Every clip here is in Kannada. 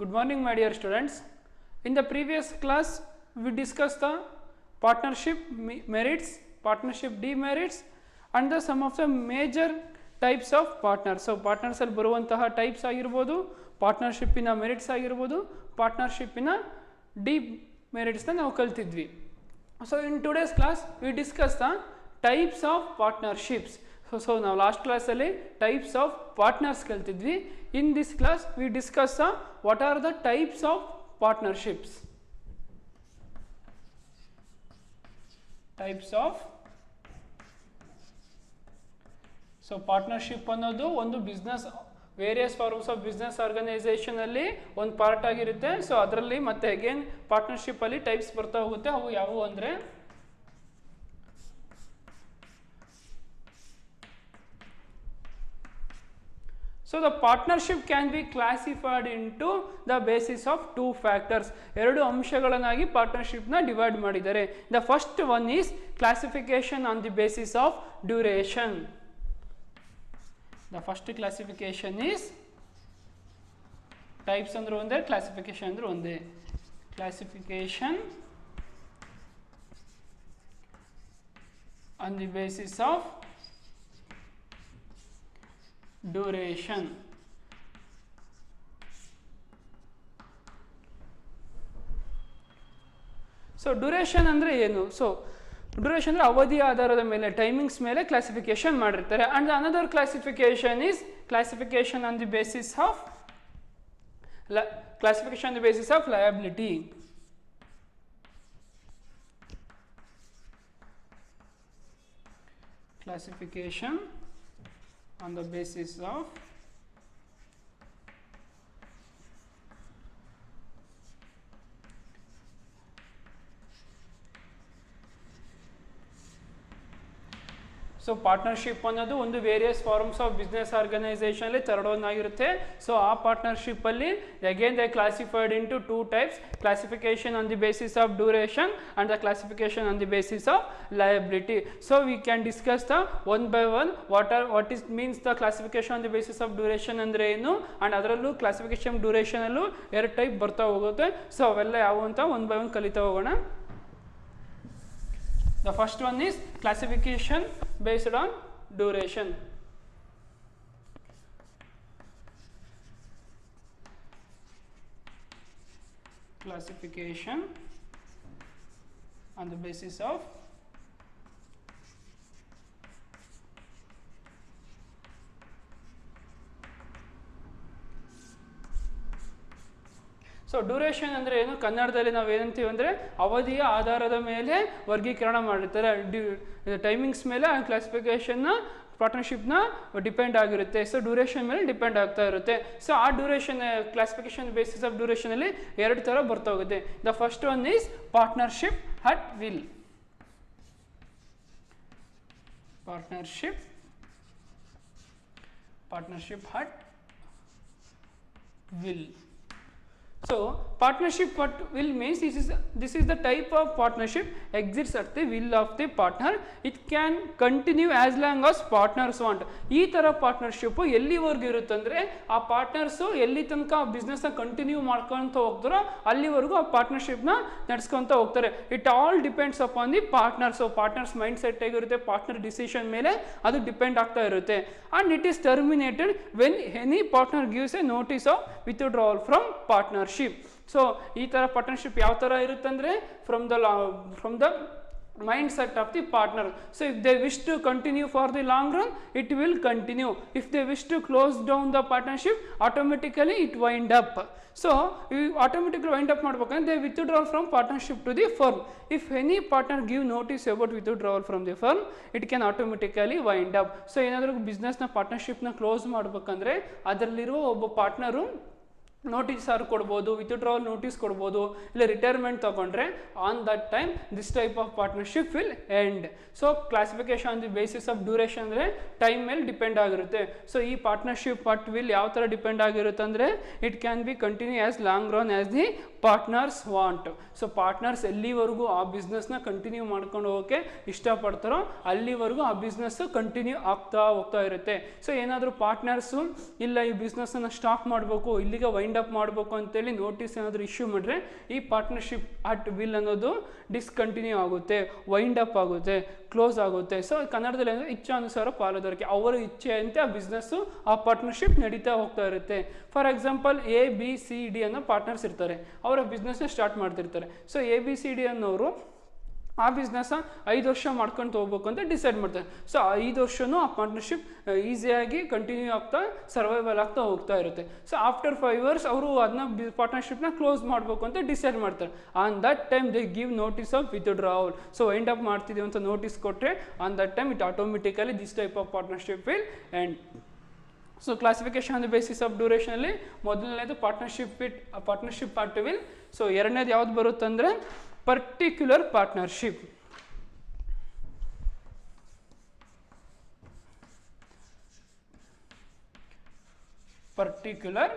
Good morning, my dear students. In the previous class, we discussed the partnership merits, partnership demerits, and some of the major types of partners. So, partners ಅಲ್ಲಿ ಬರುವಂತಹ types ಆಗಿರಬಹುದು, partnership ಇನ merits ಆಗಿರಬಹುದು, partnership ಇನ demerits ನ ನಾವು ಕಲ್ತಿದ್ವಿ. So, in today's class, we discuss the types of partnerships. So ನಾವು ಲಾಸ್ಟ್ ಕ್ಲಾಸಲ್ಲಿ ಟೈಪ್ಸ್ ಆಫ್ ಪಾರ್ಟ್ನರ್ಸ್ ಕಲ್ತಿದ್ವಿ. In this class we discuss what are the types of partnerships. Types of so partnership ಅನ್ನೋದು ಒಂದು business various forms of business organisation ಅಲ್ಲಿ ಒಂದು ಪಾರ್ಟ್ ಆಗಿರುತ್ತೆ. ಸೊ ಅದರಲ್ಲಿ ಮತ್ತೆ ಅಗೇನ್ ಪಾರ್ಟ್ನರ್ಶಿಪ್ ಅಲ್ಲಿ ಟೈಪ್ಸ್ ಬರ್ತಾ ಹೋಗುತ್ತೆ. ಅವು ಯಾವುವು ಅಂದರೆ So the partnership can be classified into the basis of two factors. ಎರಡು ಅಂಶಗಳನ್ನಾಗಿ ಪಾರ್ಟ್ನರ್ಶಿಪ್ ನ ಡಿವೈಡ್ ಮಾಡಿದ್ದಾರೆ. The first one is classification on the basis of duration. The first classification is types ಅಂದ್ರೆ ಒಂದೇ, classification ಅಂದ್ರೆ ಒಂದೇ. Classification on the basis of duration. So duration ಅಂದರೆ ಏನು? ಸೊ ಡ್ಯೂರೇಷನ್ ಅಂದರೆ ಅವಧಿ ಆಧಾರದ ಮೇಲೆ, ಟೈಮಿಂಗ್ಸ್ ಮೇಲೆ ಕ್ಲಾಸಿಫಿಕೇಶನ್ ಮಾಡಿರ್ತಾರೆ. And another classification is classification on the basis of classification on the basis of liability. Classification on the basis of so partnership ಅನ್ನೋದು ಒಂದು various forms of business organisation ಅಲ್ಲಿ ತರಡೋನಾಗಿರುತ್ತೆ. ಸೊ ಆ ಪಾರ್ಟ್ನರ್ಶಿಪ್ ಅಲ್ಲಿ again they classified into two types, classification on the basis of duration and the classification on the basis of liability. So we can discuss the one by one what is means the classification on the basis of duration ಅಂದರೆ ಏನು, ಅಂಡ್ ಅದರಲ್ಲೂ ಕ್ಲಾಸಿಫಿಕೇಶನ್ ಡ್ಯೂರೇಷನ್ ಅಲ್ಲೂ ಎರಡು ಟೈಪ್ ಬರ್ತಾ ಹೋಗುತ್ತೆ. ಸೊ ಅವೆಲ್ಲ ಯಾವ ಅಂತ ಒನ್ ಬೈ ಒನ್ ಕಲಿತಾ ಹೋಗೋಣ. The first one is classification based on duration. Classification on the basis of so duration ಅಂದರೆ ಏನು, ಕನ್ನಡದಲ್ಲಿ ನಾವು ಏನಂತೀವಿ ಅಂದರೆ ಅವಧಿಯ ಆಧಾರದ ಮೇಲೆ ವರ್ಗೀಕರಣ ಮಾಡಿರ್ತಾರೆ. ಟೈಮಿಂಗ್ಸ್ ಮೇಲೆ ಕ್ಲಾಸಿಫಿಕೇಷನ್ನ ಪಾರ್ಟ್ನರ್ಶಿಪ್ನ ಡಿಪೆಂಡ್ ಆಗಿರುತ್ತೆ. ಸೊ ಡ್ಯೂರೇಷನ್ ಮೇಲೆ ಡಿಪೆಂಡ್ ಆಗ್ತಾ ಇರುತ್ತೆ. ಸೊ ಆ ಡ್ಯೂರೇಷನ್ ಕ್ಲಾಸಿಫಿಕೇಶನ್ ಬೇಸಿಸ್ ಆಫ್ ಡ್ಯೂರೇಷನಲ್ಲಿ ಎರಡು ಥರ ಬರ್ತಾ ಹೋಗುತ್ತೆ. The first one is partnership at will. Partnership at will. So partnership at will means this is the type of partnership exists at the will of the partner. It can continue as long as partners want. ಈ ಥರ ಪಾರ್ಟ್ನರ್ಶಿಪ್ ಎಲ್ಲಿವರೆಗೂ ಇರುತ್ತೆ ಅಂದರೆ ಆ ಪಾರ್ಟ್ನರ್ಸು ಎಲ್ಲಿ ತನಕ ಆ ಬಿಸ್ನೆಸ್ನ ಕಂಟಿನ್ಯೂ ಮಾಡ್ಕೊತ ಹೋಗ್ತಾರೋ ಅಲ್ಲಿವರೆಗೂ ಆ ಪಾರ್ಟ್ನರ್ಶಿಪ್ನ ನಡೆಸ್ಕೊತ ಹೋಗ್ತಾರೆ. It all depends upon the partner. So partners mindset ಆಗಿರುತ್ತೆ, ಪಾರ್ಟ್ನರ್ ಡಿಸಿಷನ್ ಮೇಲೆ ಅದು ಡಿಪೆಂಡ್ ಆಗ್ತಾ ಇರುತ್ತೆ. And it is terminated when any partner gives a notice of withdrawal from partnership. So ಈ ಥರ ಪಾರ್ಟ್ನರ್ಶಿಪ್ ಯಾವ ಥರ ಇರುತ್ತೆ ಅಂದರೆ from the mindset of the partner. So if they wish to continue for the long run it will continue. If they wish to close down the partnership automatically it wind up. So ಈ ಆಟೋಮೆಟಿಕಲಿ ವೈಂಡ್ ಅಪ್ ಮಾಡ್ಬೇಕಂದ್ರೆ they withdrawal from partnership to the firm. If any partner give notice about withdrawal from the firm it can automatically wind up. So ಏನಾದರೂ ಬಿಸ್ನೆಸ್ನ ಪಾರ್ಟ್ನರ್ಶಿಪ್ನ ಕ್ಲೋಸ್ ಮಾಡ್ಬೇಕಂದ್ರೆ ಅದರಲ್ಲಿರುವ ಒಬ್ಬ ಪಾರ್ಟ್ನರು ನೋಟಿಸ್ ಆರು ಕೊಡ್ಬೋದು, ವಿತ್ಡ್ರಾವಲ್ ನೋಟಿಸ್ ಕೊಡ್ಬೋದು, ಇಲ್ಲ ರಿಟೈರ್ಮೆಂಟ್ ತೊಗೊಂಡ್ರೆ on that time this type of partnership will end. So classification on the basis of duration ಅಂದರೆ ಟೈಮ್ ಮೇಲೆ ಡಿಪೆಂಡ್ ಆಗಿರುತ್ತೆ. ಸೊ ಈ ಪಾರ್ಟ್ನರ್ಶಿಪ್ ಅಟ್ ವಿಲ್ ಯಾವ ಥರ ಡಿಪೆಂಡ್ ಆಗಿರುತ್ತೆ ಅಂದರೆ it can be continue as long run as the partners want. So partners ಎಲ್ಲಿವರೆಗೂ ಆ ಬಿಸ್ನೆಸ್ನ ಕಂಟಿನ್ಯೂ ಮಾಡ್ಕೊಂಡು ಹೋಗೋಕ್ಕೆ ಇಷ್ಟಪಡ್ತಾರೋ ಅಲ್ಲಿವರೆಗೂ ಆ ಬಿಸ್ನೆಸ್ಸು ಕಂಟಿನ್ಯೂ ಆಗ್ತಾ ಹೋಗ್ತಾ ಇರುತ್ತೆ. ಸೊ ಏನಾದರೂ ಪಾರ್ಟ್ನರ್ಸು ಇಲ್ಲ ಈ ಬಿಸ್ನೆಸ್ಸನ್ನು ಸ್ಟಾಪ್ ಮಾಡಬೇಕು, ಇಲ್ಲಿಗೆ ವೈಂಡ್ ವೈಂಡ್ ಅಪ್ ಮಾಡಬೇಕು ಅಂತೇಳಿ ನೋಟಿಸ್ ಏನಾದರೂ ಇಶ್ಯೂ ಮಾಡಿದ್ರೆ ಈ ಪಾರ್ಟ್ನರ್ಶಿಪ್ ಅಟ್ ವಿಲ್ ಅನ್ನೋದು ಡಿಸ್ಕಂಟಿನ್ಯೂ ಆಗುತ್ತೆ, ವೈಂಡ್ ಅಪ್ ಆಗುತ್ತೆ, ಕ್ಲೋಸ್ ಆಗುತ್ತೆ. ಸೊ ಕನ್ನಡದಲ್ಲಿ ಅಂದರೆ ಇಚ್ಛಾನುಸಾರ ಪಾಲುದಾರಿಕೆ, ಅವರ ಇಚ್ಛೆಯಂತೆ ಆ ಬಿಸ್ನೆಸ್ಸು ಆ ಪಾರ್ಟ್ನರ್ಶಿಪ್ ನಡೀತಾ ಹೋಗ್ತಾ ಇರುತ್ತೆ. ಫಾರ್ ಎಕ್ಸಾಂಪಲ್ ABCD ಅನ್ನೋ ಪಾರ್ಟ್ನರ್ಸ್ ಇರ್ತಾರೆ, ಅವರ ಬಿಸ್ನೆಸ್ನ ಸ್ಟಾರ್ಟ್ ಮಾಡ್ತಿರ್ತಾರೆ. ಸೊ ABCD ಅನ್ನೋರು ಆ ಬಿಸ್ನೆಸ್ನ 5 ವರ್ಷ ಮಾಡ್ಕೊಂಡು ಹೋಗ್ಬೇಕು ಅಂತ ಡಿಸೈಡ್ ಮಾಡ್ತಾರೆ. ಸೊ 5 ವರ್ಷವೂ ಆ ಪಾರ್ಟ್ನರ್ಶಿಪ್ ಈಸಿಯಾಗಿ ಕಂಟಿನ್ಯೂ ಆಗ್ತಾ ಸರ್ವೈವಲ್ ಆಗ್ತಾ ಹೋಗ್ತಾ ಇರುತ್ತೆ. ಸೊ ಆಫ್ಟರ್ 5 ಇಯರ್ಸ್ ಅವರು ಅದನ್ನ ಪಾರ್ಟ್ನರ್ಶಿಪ್ನ ಕ್ಲೋಸ್ ಮಾಡಬೇಕು ಅಂತ ಡಿಸೈಡ್ ಮಾಡ್ತಾರೆ. On that time they give notice of withdrawal. So wind up ಮಾಡ್ತಿದ್ದೀವಿ ಅಂತ ನೋಟಿಸ್ ಕೊಟ್ಟರೆ on that time it automatically this type of partnership will end. So classification on the basis of ಡ್ಯೂರೇಷನಲ್ಲಿ ಮೊದಲನೇದು ಪಾರ್ಟ್ನರ್ಶಿಪ್ ಅಟ್ ವಿಲ್. ಸೊ ಎರಡನೇದು ಯಾವ್ದು ಬರುತ್ತಂದರೆ particular partnership. Particular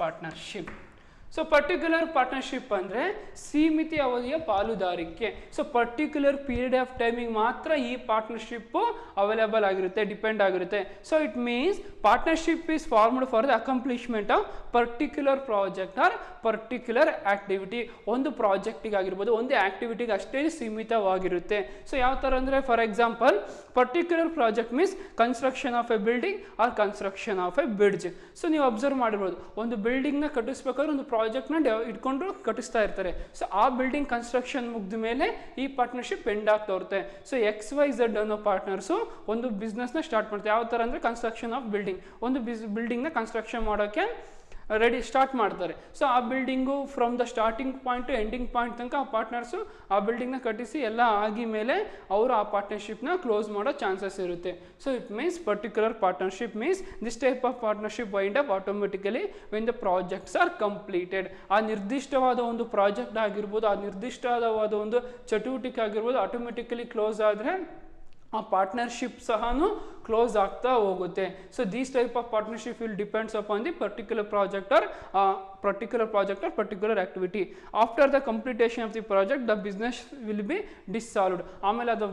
partnership. So particular partnership ಅಂದರೆ ಸೀಮಿತ ಅವಧಿಯ ಪಾಲುದಾರಿಕೆ. ಸೊ ಪರ್ಟಿಕ್ಯುಲರ್ ಪೀರಿಯಡ್ ಆಫ್ ಟೈಮಿಗೆ ಮಾತ್ರ ಈ ಪಾರ್ಟ್ನರ್ಶಿಪ್ಪು ಅವೈಲೇಬಲ್ ಆಗಿರುತ್ತೆ, ಡಿಪೆಂಡ್ ಆಗಿರುತ್ತೆ. So it means partnership is formed for the accomplishment of particular project or particular activity. ಒಂದು ಪ್ರಾಜೆಕ್ಟಿಗೆ ಆಗಿರ್ಬೋದು, ಒಂದು ಆಕ್ಟಿವಿಟಿಗೆ ಅಷ್ಟೇ ಸೀಮಿತವಾಗಿರುತ್ತೆ. ಸೊ ಯಾವ ಥರ ಅಂದರೆ for example particular project means construction of a building or construction of a bridge. So ನೀವು ಅಬ್ಸರ್ವ್ ಮಾಡಿರ್ಬೋದು, ಒಂದು ಬಿಲ್ಡಿಂಗ್ನ ಕಟ್ಟಿಸ್ಬೇಕಾದ್ರೆ ಒಂದು ಪ್ರಾಜೆಕ್ಟ್ನ ಇಟ್ಕೊಂಡು ಕಟ್ಟಿಸ್ತಾ ಇರ್ತಾರೆ. ಸೊ ಆ ಬಿಲ್ಡಿಂಗ್ ಕನ್ಸ್ಟ್ರಕ್ಷನ್ ಮುಗಿದ ಮೇಲೆ ಈ ಪಾರ್ಟ್ನರ್ಶಿಪ್ ಎಂಡ್ ಆಗ್ತಾ ಇರುತ್ತೆ. ಸೊ XYZ ಅನ್ನೋ ಪಾರ್ಟ್ನರ್ಸು ಒಂದು ಬಿಸ್ನೆಸ್ನ ಸ್ಟಾರ್ಟ್ ಮಾಡ್ತಾರೆ. ಯಾವ ಥರ ಅಂದರೆ ಕನ್ಸ್ಟ್ರಕ್ಷನ್ ಆಫ್ ಬಿಲ್ಡಿಂಗ್, ಒಂದು ಬಿಲ್ಡಿಂಗ್ನ ಕನ್ಸ್ಟ್ರಕ್ಷನ್ ಮಾಡೋಕ್ಕೆ ಸ್ಟಾರ್ಟ್ ಮಾಡ್ತಾರೆ. ಸೊ ಆ building from the starting point to ending point ತನಕ ಆ ಪಾರ್ಟ್ನರ್ಸು ಆ ಬಿಲ್ಡಿಂಗ್ನ ಕಟ್ಟಿಸಿ ಎಲ್ಲ ಆಗಿ ಮೇಲೆ ಅವರು ಆ ಪಾರ್ಟ್ನರ್ಶಿಪ್ನ ಕ್ಲೋಸ್ ಮಾಡೋ ಚಾನ್ಸಸ್ ಇರುತ್ತೆ. So it means particular partnership means this type of partnership wind up automatically when the projects are completed. ಆ ನಿರ್ದಿಷ್ಟವಾದ ಒಂದು ಪ್ರಾಜೆಕ್ಟ್ ಆಗಿರ್ಬೋದು, ಆ ನಿರ್ದಿಷ್ಟವಾದ ಒಂದು ಚಟುವಟಿಕೆ ಆಗಿರ್ಬೋದು, ಆಟೋಮೆಟಿಕಲಿ ಕ್ಲೋಸ್ ಆದರೆ ಆ ಪಾರ್ಟ್ನರ್ಶಿಪ್ ಸಹನೂ ಕ್ಲೋಸ್ ಆಗ್ತಾ ಹೋಗುತ್ತೆ. So these type of partnership will depends upon the particular project or particular activity. After the completion of the project the business will be dissolved. ಆಮೇಲೆ ಅದು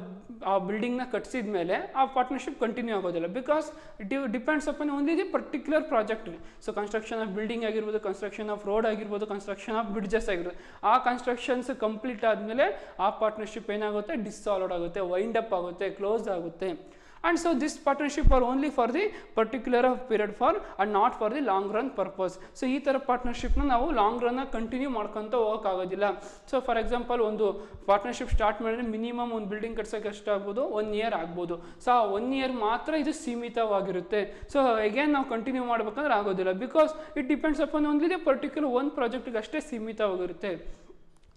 ಆ ಬಿಲ್ಡಿಂಗ್ನ ಕಟ್ಟಿಸಿದ ಮೇಲೆ ಆ ಪಾರ್ಟ್ನರ್ಶಿಪ್ ಕಂಟಿನ್ಯೂ ಆಗೋದಿಲ್ಲ, because it depends upon only the particular project. So construction of building ಆಗಿರ್ಬೋದು, ಕನ್ಸ್ಟ್ರಕ್ಷನ್ ಆಫ್ ರೋಡ್ ಆಗಿರ್ಬೋದು, ಕನ್ಸ್ಟ್ರಕ್ಷನ್ ಆಫ್ ಬ್ರಿಡ್ಜಸ್ ಆಗಿರ್ಬೋದು, ಆ ಕನ್ಸ್ಟ್ರಕ್ಷನ್ಸ್ ಕಂಪ್ಲೀಟ್ ಆದಮೇಲೆ ಆ ಪಾರ್ಟ್ನರ್ಶಿಪ್ ಏನಾಗುತ್ತೆ, ಡಿಸಾಲ್ವ್ಡ್ ಆಗುತ್ತೆ, ವೈಂಡ್ ಅಪ್ ಆಗುತ್ತೆ, ಕ್ಲೋಸ್ ಆಗುತ್ತೆ. And so this partnership are only for the particular period for and not for the long run purpose. So ಈ ಥರ ಪಾರ್ಟ್ನರ್ಶಿಪ್ನ ನಾವು ಲಾಂಗ್ ರನ್ನ ಕಂಟಿನ್ಯೂ ಮಾಡ್ಕೊತ ಹೋಗೋಕ್ಕಾಗೋದಿಲ್ಲ. ಸೊ ಫಾರ್ ಎಕ್ಸಾಂಪಲ್ ಒಂದು ಪಾರ್ಟ್ನರ್ಶಿಪ್ ಸ್ಟಾರ್ಟ್ ಮಾಡಿದ್ರೆ ಮಿನಿಮಮ್ ಒಂದು ಬಿಲ್ಡಿಂಗ್ ಕಟ್ಸೋಕೆ ಎಷ್ಟಾಗ್ಬೋದು, 1 ಇಯರ್ ಆಗ್ಬೋದು. ಸೊ ಆ 1 ಇಯರ್ ಮಾತ್ರ ಇದು ಸೀಮಿತವಾಗಿರುತ್ತೆ. ಸೊ ಅಗೇನ್ ನಾವು ಕಂಟಿನ್ಯೂ ಮಾಡ್ಬೇಕಂದ್ರೆ ಆಗೋದಿಲ್ಲ, because it depends upon only the particular ಒಂದು ಪ್ರಾಜೆಕ್ಟಿಗೆ ಅಷ್ಟೇ ಸೀಮಿತವಾಗಿರುತ್ತೆ.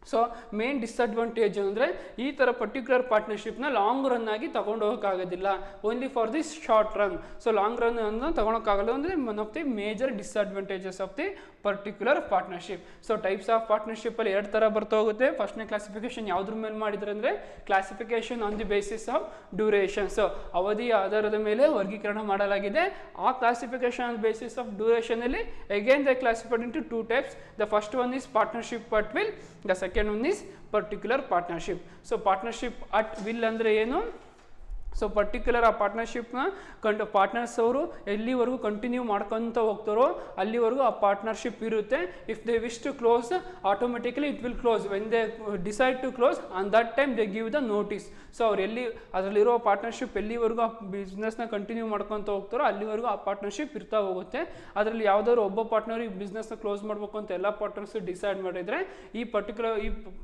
ಸೊ ಮೇನ್ ಡಿಸ್ಅಡ್ವಾಂಟೇಜ್ ಅಂದರೆ ಈ ಥರ ಪರ್ಟಿಕ್ಯುಲರ್ ಪಾರ್ಟ್ನರ್ಶಿಪ್ನ ಲಾಂಗ್ ರನ್ ಆಗಿ ತೊಗೊಂಡು ಹೋಗೋಕ್ಕಾಗೋದಿಲ್ಲ, only for the short run. So long run ಅನ್ನು ತೊಗೊಳಕ್ಕಾಗಲ್ಲ ಅಂದರೆ one of the major disadvantages of the particular partnership. So types of ಪಾರ್ಟ್ನರ್ಶಿಪ್ಪಲ್ಲಿ 2 ಥರ ಬರ್ತಾ ಹೋಗುತ್ತೆ. ಫಸ್ಟ್ನೇ ಕ್ಲಾಸಿಫಿಕೇಶನ್ ಯಾವುದ್ರ ಮೇಲೆ ಮಾಡಿದ್ರೆ ಅಂದರೆ classification on the basis of duration. So ಅವಧಿಯ ಆಧಾರದ ಮೇಲೆ ವರ್ಗೀಕರಣ ಮಾಡಲಾಗಿದೆ. ಆ ಕ್ಲಾಸಿಫಿಕೇಶನ್ ಆನ್ ಬೇಸಿಸ್ ಆಫ್ ಡ್ಯೂರೇಷನಲ್ಲಿ again they classified into 2 types. The first one is partnership at will, the second one is particular partnership. So partnership at will ಅಂದರೆ ಏನು? ಸೊ ಪರ್ಟಿಕ್ಯುಲರ್ ಆ ಪಾರ್ಟ್ನರ್ಶಿಪ್ನ ಪಾರ್ಟ್ನರ್ಸ್ ಅವರು ಎಲ್ಲಿವರೆಗೂ ಕಂಟಿನ್ಯೂ ಮಾಡ್ಕೊತ ಹೋಗ್ತಾರೋ ಅಲ್ಲಿವರೆಗೂ ಆ ಪಾರ್ಟ್ನರ್ಶಿಪ್ ಇರುತ್ತೆ. If they wish to close automatically it will close. When they decide to close on that time they give the notice. So ಅವ್ರು ಅದರಲ್ಲಿರೋ ಪಾರ್ಟ್ನರ್ಶಿಪ್ ಎಲ್ಲಿವರೆಗೂ ಆ ಬಿಸ್ನೆಸ್ನ ಕಂಟಿನ್ಯೂ ಮಾಡ್ಕೊತ ಹೋಗ್ತಾರೋ ಅಲ್ಲಿವರೆಗೂ ಆ ಪಾರ್ಟ್ನರ್ಶಿಪ್ ಇರ್ತಾ ಹೋಗುತ್ತೆ. ಅದರಲ್ಲಿ ಯಾವುದಾದ್ರು ಒಬ್ಬ ಪಾರ್ಟ್ನರ್ ಈ ಬಿಸ್ನೆಸ್ನ ಕ್ಲೋಸ್ ಮಾಡಬೇಕು ಅಂತ ಎಲ್ಲ ಪಾರ್ಟ್ನರ್ಸು ಡಿಸೈಡ್ ಮಾಡಿದರೆ ಈ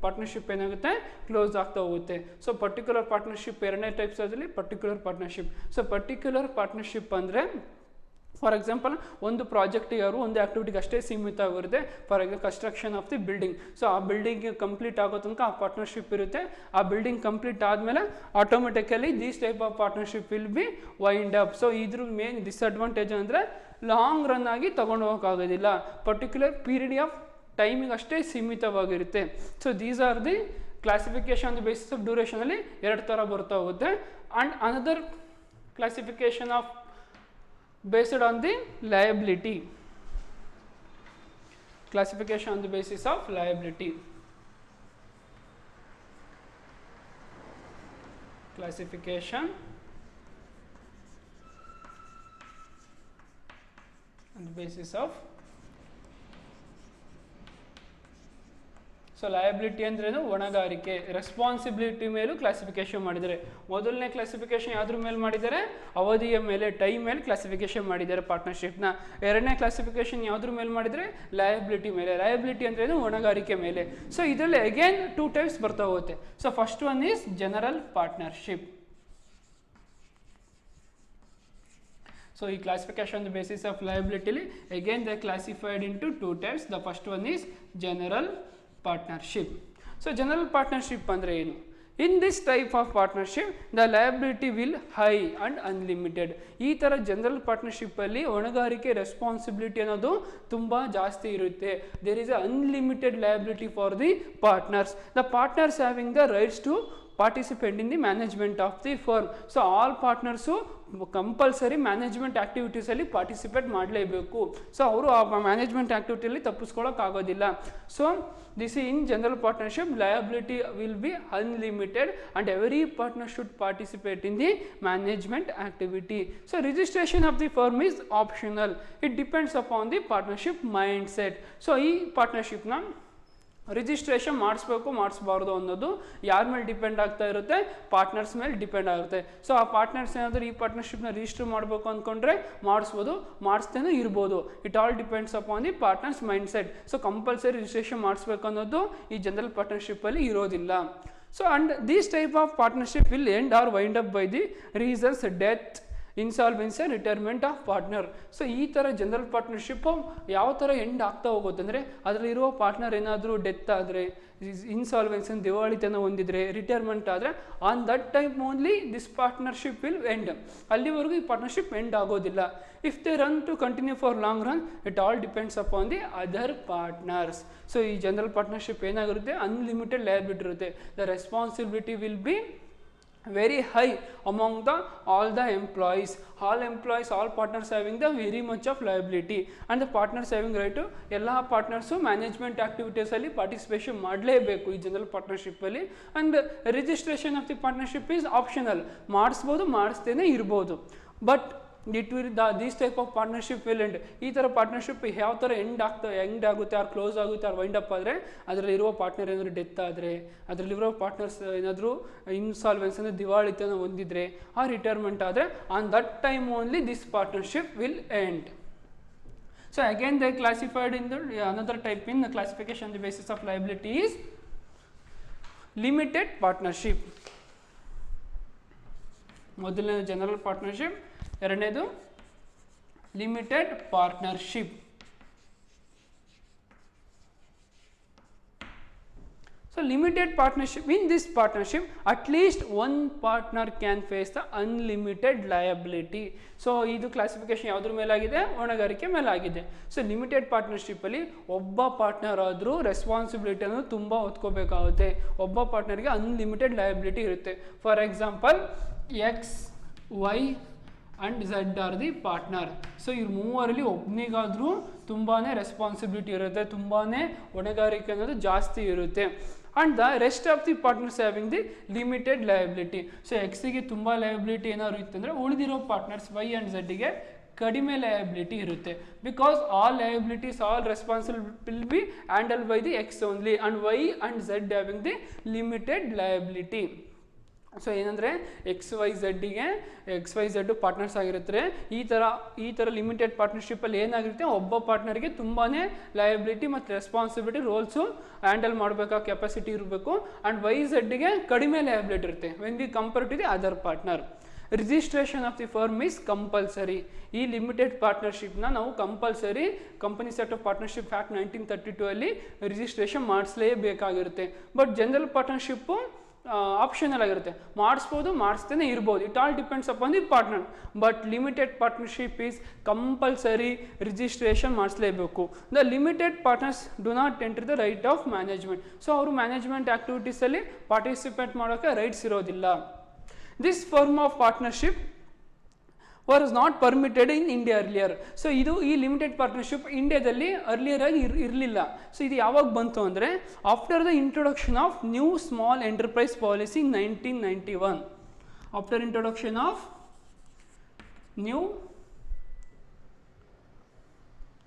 ಪಾರ್ಟ್ನರ್ಶಿಪ್ ಏನಾಗುತ್ತೆ, ಕ್ಲೋಸ್ ಆಗ್ತಾ ಹೋಗುತ್ತೆ. ಸೊ ಪರ್ಟಿಕ್ಯುಲರ್ ಪಾರ್ಟ್ನರ್ಶಿಪ್ ಎರಡನೇ ಟೈಪ್ಸ್ ಅದರಲ್ಲಿ particular partnership. So particular partnership ಅಂದರೆ ಫಾರ್ ಎಕ್ಸಾಂಪಲ್ ಒಂದು ಪ್ರಾಜೆಕ್ಟಿಗೆ ಅವರು ಒಂದು ಆ್ಯಕ್ಟಿವಿಟಿಗೆ ಅಷ್ಟೇ ಸೀಮಿತವಾಗಿರುತ್ತೆ. For example construction of the building. So ಆ ಬಿಲ್ಡಿಂಗ್ ಕಂಪ್ಲೀಟ್ ಆಗೋ ತನಕ ಆ ಪಾರ್ಟ್ನರ್ಶಿಪ್ ಇರುತ್ತೆ. ಆ ಬಿಲ್ಡಿಂಗ್ ಕಂಪ್ಲೀಟ್ ಆದಮೇಲೆ automatically these type of partnership will be wind up. So ಇದ್ರ ಮೇನ್ ಡಿಸ್ಅಡ್ವಾಂಟೇಜ್ ಅಂದರೆ ಲಾಂಗ್ ರನ್ ಆಗಿ ತೊಗೊಂಡು ಹೋಗೋಕ್ಕಾಗೋದಿಲ್ಲ, ಪರ್ಟಿಕ್ಯುಲರ್ ಪೀರಿಯಡ್ ಆಫ್ ಟೈಮಿಗೆ ಅಷ್ಟೇ ಸೀಮಿತವಾಗಿರುತ್ತೆ. So these are the classification on the basis of ಡ್ಯೂರೇಷನಲ್ಲಿ 2 ಥರ ಬರ್ತಾ ಹೋಗುತ್ತೆ. And another classification of based on the liability, classification on the basis of liability, classification on the basis of so liability ಅಂದ್ರೇನು ಹೊಣೆಗಾರಿಕೆ ರೆಸ್ಪಾನ್ಸಿಬಿಲಿಟಿ ಮೇಲೂ ಕ್ಲಾಸಿಫಿಕೇಶನ್ ಮಾಡಿದ್ದಾರೆ ಮೊದಲನೇ ಕ್ಲಾಸಿಫಿಕೇಶನ್ ಯಾವ್ದ್ರ ಮೇಲೆ ಮಾಡಿದ್ದಾರೆ ಅವಧಿಯ ಮೇಲೆ ಟೈಮ್ ಮೇಲೆ ಕ್ಲಾಸಿಫಿಕೇಶನ್ ಮಾಡಿದ್ದಾರೆ ಪಾರ್ಟ್ನರ್ಶಿಪ್ನ ಎರಡನೇ ಕ್ಲಾಸಿಫಿಕೇಶನ್ ಯಾವ್ದ್ರ ಮೇಲೆ ಮಾಡಿದರೆ ಲಯಬಿಲಿಟಿ ಮೇಲೆ ಲಯಬಿಲಿಟಿ ಅಂದ್ರೇನು ಹೊಣೆಗಾರಿಕೆ ಮೇಲೆ ಸೊ ಇದರಲ್ಲಿ ಅಗೇನ್ 2 ಟೈಪ್ಸ್ ಬರ್ತಾ ಹೋಗುತ್ತೆ so first one is general partnership So, ಈ classification on the basis of liability, again they are classified into 2 types. The first one is general partnership. So, general partnership andre enu? In this type of partnership, the liability will high and unlimited. ಈ ಥರ ಜನರಲ್ ಪಾರ್ಟ್ನರ್ಶಿಪ್ಪಲ್ಲಿ ಹೊಣೆಗಾರಿಕೆ ರೆಸ್ಪಾನ್ಸಿಬಿಲಿಟಿ ಅನ್ನೋದು ತುಂಬ ಜಾಸ್ತಿ ಇರುತ್ತೆ. There is a unlimited liability for the partners. The partners having the rights to participate in the management of the firm. So all partners compulsory management ಆ್ಯಕ್ಟಿವಿಟೀಸಲ್ಲಿ ಪಾರ್ಟಿಸಿಪೇಟ್ ಮಾಡಲೇಬೇಕು. ಸೊ ಅವರು ಆ ಮ್ಯಾನೇಜ್ಮೆಂಟ್ ಆ್ಯಕ್ಟಿವಿಟಿಯಲ್ಲಿ ತಪ್ಪಿಸ್ಕೊಳ್ಳೋಕ್ಕಾಗೋದಿಲ್ಲ. So this in general partnership liability will be unlimited and every partner should participate in the management activity. So registration of the firm is optional. It depends upon the partnership mind set. So ಈ ಪಾರ್ಟ್ನರ್ಶಿಪ್ನ ರಿಜಿಸ್ಟ್ರೇಷನ್ ಮಾಡಿಸ್ಬೇಕು ಮಾಡಿಸ್ಬಾರ್ದು ಅನ್ನೋದು ಯಾರ ಮೇಲೆ ಡಿಪೆಂಡ್ ಆಗ್ತಾ ಇರುತ್ತೆ ಪಾರ್ಟ್ನರ್ಸ್ ಮೇಲೆ ಡಿಪೆಂಡ್ ಆಗುತ್ತೆ. ಸೊ ಆ ಪಾರ್ಟ್ನರ್ಸ್ ಏನಾದರೂ ಈ ಪಾರ್ಟ್ನರ್ಶಿಪ್ನ ರಿಜಿಸ್ಟರ್ ಮಾಡಬೇಕು ಅಂದ್ಕೊಂಡ್ರೆ ಮಾಡಿಸ್ಬೋದು ಮಾಡಿಸ್ತೇನೂ ಇರ್ಬೋದು. It all depends upon the partners mindset. So compulsory registration ಮಾಡಿಸ್ಬೇಕು ಅನ್ನೋದು ಈ ಜನರಲ್ ಪಾರ್ಟ್ನರ್ಶಿಪ್ಪಲ್ಲಿ ಇರೋದಿಲ್ಲ. So and these type of partnership will end or wind up by the reasons death insolvency retirement of partner. So ಈ ಥರ ಜನರಲ್ ಪಾರ್ಟ್ನರ್ಶಿಪ್ಪು ಯಾವ ಥರ ಎಂಡ್ ಆಗ್ತಾ ಹೋಗುತ್ತೆ ಅಂದರೆ ಅದರಲ್ಲಿರುವ ಪಾರ್ಟ್ನರ್ ಏನಾದರೂ ಡೆತ್ ಆದರೆ ಇನ್ಸಾಲ್ವೆನ್ಸಿ ದಿವಾಳಿತನ ಹೊಂದಿದ್ರೆ ರಿಟೈರ್ಮೆಂಟ್ ಆದರೆ on that time only this partnership will end. ಅಲ್ಲಿವರೆಗೂ ಈ ಪಾರ್ಟ್ನರ್ಶಿಪ್ ಎಂಡ್ ಆಗೋದಿಲ್ಲ. If they run to continue for long run it all depends upon the other partners. So ಈ ಜನರಲ್ ಪಾರ್ಟ್ನರ್ಶಿಪ್ ಏನಾಗಿರುತ್ತೆ ಅನ್ಲಿಮಿಟೆಡ್ ಲಯಬಿಲಿಟಿ ಇರುತ್ತೆ. The responsibility will be very high among all the employees. All partners having the very much of liability and the partners having right to ಎಲ್ಲ ಪಾರ್ಟ್ನರ್ಸು ಮ್ಯಾನೇಜ್ಮೆಂಟ್ ಆ್ಯಕ್ಟಿವಿಟೀಸಲ್ಲಿ ಪಾರ್ಟಿಸಿಪೇಷನ್ ಮಾಡಲೇಬೇಕು ಈ ಜನರಲ್ ಪಾರ್ಟ್ನರ್ಶಿಪ್ಪಲ್ಲಿ. And registration of the partnership is optional. ಮಾಡಿಸ್ಬೋದು ಮಾಡಿಸ್ತೇನೆ ಇರ್ಬೋದು. But it will these type of partnership will end. ಈ ಥರ ಪಾರ್ಟ್ನರ್ಶಿಪ್ ಯಾವ ಥರ ಎಂಡ್ ಆಗುತ್ತೆ ಆರ್ ಕ್ಲೋಸ್ ಆಗುತ್ತೆ ಆರ್ ವೈಂಡ್ ಅಪ್ ಆದರೆ ಅದರಲ್ಲಿರುವ ಪಾರ್ಟ್ನರ್ ಏನಾದರೂ ಡೆತ್ ಆದರೆ ಅದರಲ್ಲಿರೋ ಪಾರ್ಟ್ನರ್ಸ್ ಏನಾದರೂ ಇನ್ಸಾಲ್ವೆನ್ಸ್ ಅಂದರೆ ದಿವಾಳಿತನ ಹೊಂದಿದ್ರೆ ಆ ರಿಟೈರ್ಮೆಂಟ್ ಆದರೆ on that time only this partnership will end. So again they classified in the another type in the classification on the basis of liability is limited partnership. ಮೊದಲನೇ ಜನರಲ್ ಪಾರ್ಟ್ನರ್ಶಿಪ್, ಎರಡನೇದು limited partnership. So limited partnership, in this partnership at least one partner can face the unlimited liability. So ಇದು ಕ್ಲಾಸಿಫಿಕೇಶನ್ ಯಾವುದ್ರ ಮೇಲಾಗಿದೆ ಹೊಣೆಗಾರಿಕೆ ಮೇಲಾಗಿದೆ. ಸೊ ಲಿಮಿಟೆಡ್ ಪಾರ್ಟ್ನರ್ಶಿಪ್ಪಲ್ಲಿ ಒಬ್ಬ ಪಾರ್ಟ್ನರ್ ಆದರೂ ರೆಸ್ಪಾನ್ಸಿಬಿಲಿಟಿಯನ್ನು ತುಂಬ ಹೊತ್ಕೋಬೇಕಾಗುತ್ತೆ. ಒಬ್ಬ ಪಾರ್ಟ್ನರ್ಗೆ ಅನ್ಲಿಮಿಟೆಡ್ ಲಯಬಿಲಿಟಿ ಇರುತ್ತೆ. For example X Y and Z are the partner. So ಇವ್ರು ಮೂವರಲ್ಲಿ ಒಬ್ಬನಿಗಾದರೂ ತುಂಬಾ ರೆಸ್ಪಾನ್ಸಿಬಿಲಿಟಿ ಇರುತ್ತೆ, ತುಂಬಾ ಹೊಣೆಗಾರಿಕೆ ಅನ್ನೋದು ಜಾಸ್ತಿ ಇರುತ್ತೆ. And the rest of the partners having the limited liability. So ಎಕ್ಸಿಗೆ ತುಂಬ ಲಯಬಿಲಿಟಿ ಏನಾದ್ರು ಇತ್ತಂದರೆ ಉಳಿದಿರೋ ಪಾರ್ಟ್ನರ್ಸ್ ವೈ ಆ್ಯಂಡ್ ಝೆಡ್ಗೆ ಕಡಿಮೆ ಲಯಬಿಲಿಟಿ ಇರುತ್ತೆ. Because all liabilities all responsibility will be handle by the X only and Y and Z having the limited liability. So ಏನಂದರೆ ಎಕ್ಸ್ ವೈ ಝೆಡ್ಡು ಪಾರ್ಟ್ನರ್ಸ್ ಆಗಿರುತ್ತೆ. ಈ ಥರ ಲಿಮಿಟೆಡ್ ಪಾರ್ಟ್ನರ್ಶಿಪ್ಪಲ್ಲಿ ಏನಾಗಿರುತ್ತೆ ಒಬ್ಬ ಪಾರ್ಟ್ನರ್ಗೆ ತುಂಬಾ ಲಯಬಿಲಿಟಿ ಮತ್ತು ರೆಸ್ಪಾನ್ಸಿಬಿಲಿಟಿ ರೋಲ್ಸು ಹ್ಯಾಂಡಲ್ ಮಾಡಬೇಕಾ ಕೆಪಾಸಿಟಿ ಇರಬೇಕು. ಆ್ಯಂಡ್ ವೈ ಝೆಡ್ಗೆ ಕಡಿಮೆ ಲಯಬಿಲಿಟಿ ಇರುತ್ತೆ when we compare to the other partner. Registration of the firm is compulsory. ಈ ಲಿಮಿಟೆಡ್ ಪಾರ್ಟ್ನರ್ಶಿಪ್ನ ನಾವು compulsory companies act of partnership act 1932 ಅಲ್ಲಿ ರಿಜಿಸ್ಟ್ರೇಷನ್ ಮಾಡಿಸಲೇಬೇಕಾಗಿರುತ್ತೆ. ಬಟ್ ಜನರಲ್ ಪಾರ್ಟ್ನರ್ಶಿಪ್ಪು ಆಪ್ಷನಲ್ ಆಗಿರುತ್ತೆ, ಮಾಡಿಸ್ಬೋದು ಮಾಡಿಸ್ತೇನೆ ಇರ್ಬೋದು. It all depends upon the partner. But limited partnership is compulsory registration ಮಾಡಿಸಲೇಬೇಕು. The limited partners do not enter the right of management. So ಅವರು ಮ್ಯಾನೇಜ್ಮೆಂಟ್ ಆ್ಯಕ್ಟಿವಿಟೀಸಲ್ಲಿ ಪಾರ್ಟಿಸಿಪೇಟ್ ಮಾಡೋಕ್ಕೆ ರೈಟ್ಸ್ ಇರೋದಿಲ್ಲ. This form of partnership was not permitted in India earlier. So ಇದು ಈ ಲಿಮಿಟೆಡ್ ಪಾರ್ಟ್ನರ್ಶಿಪ್ ಇಂಡಿಯಾದಲ್ಲಿ ಅರ್ಲಿಯರ್ ಆಗಿ ಇರಲಿಲ್ಲ. ಸೊ ಇದು ಯಾವಾಗ ಬಂತು ಅಂದರೆ after the introduction of new small enterprise policy 1991. After introduction of new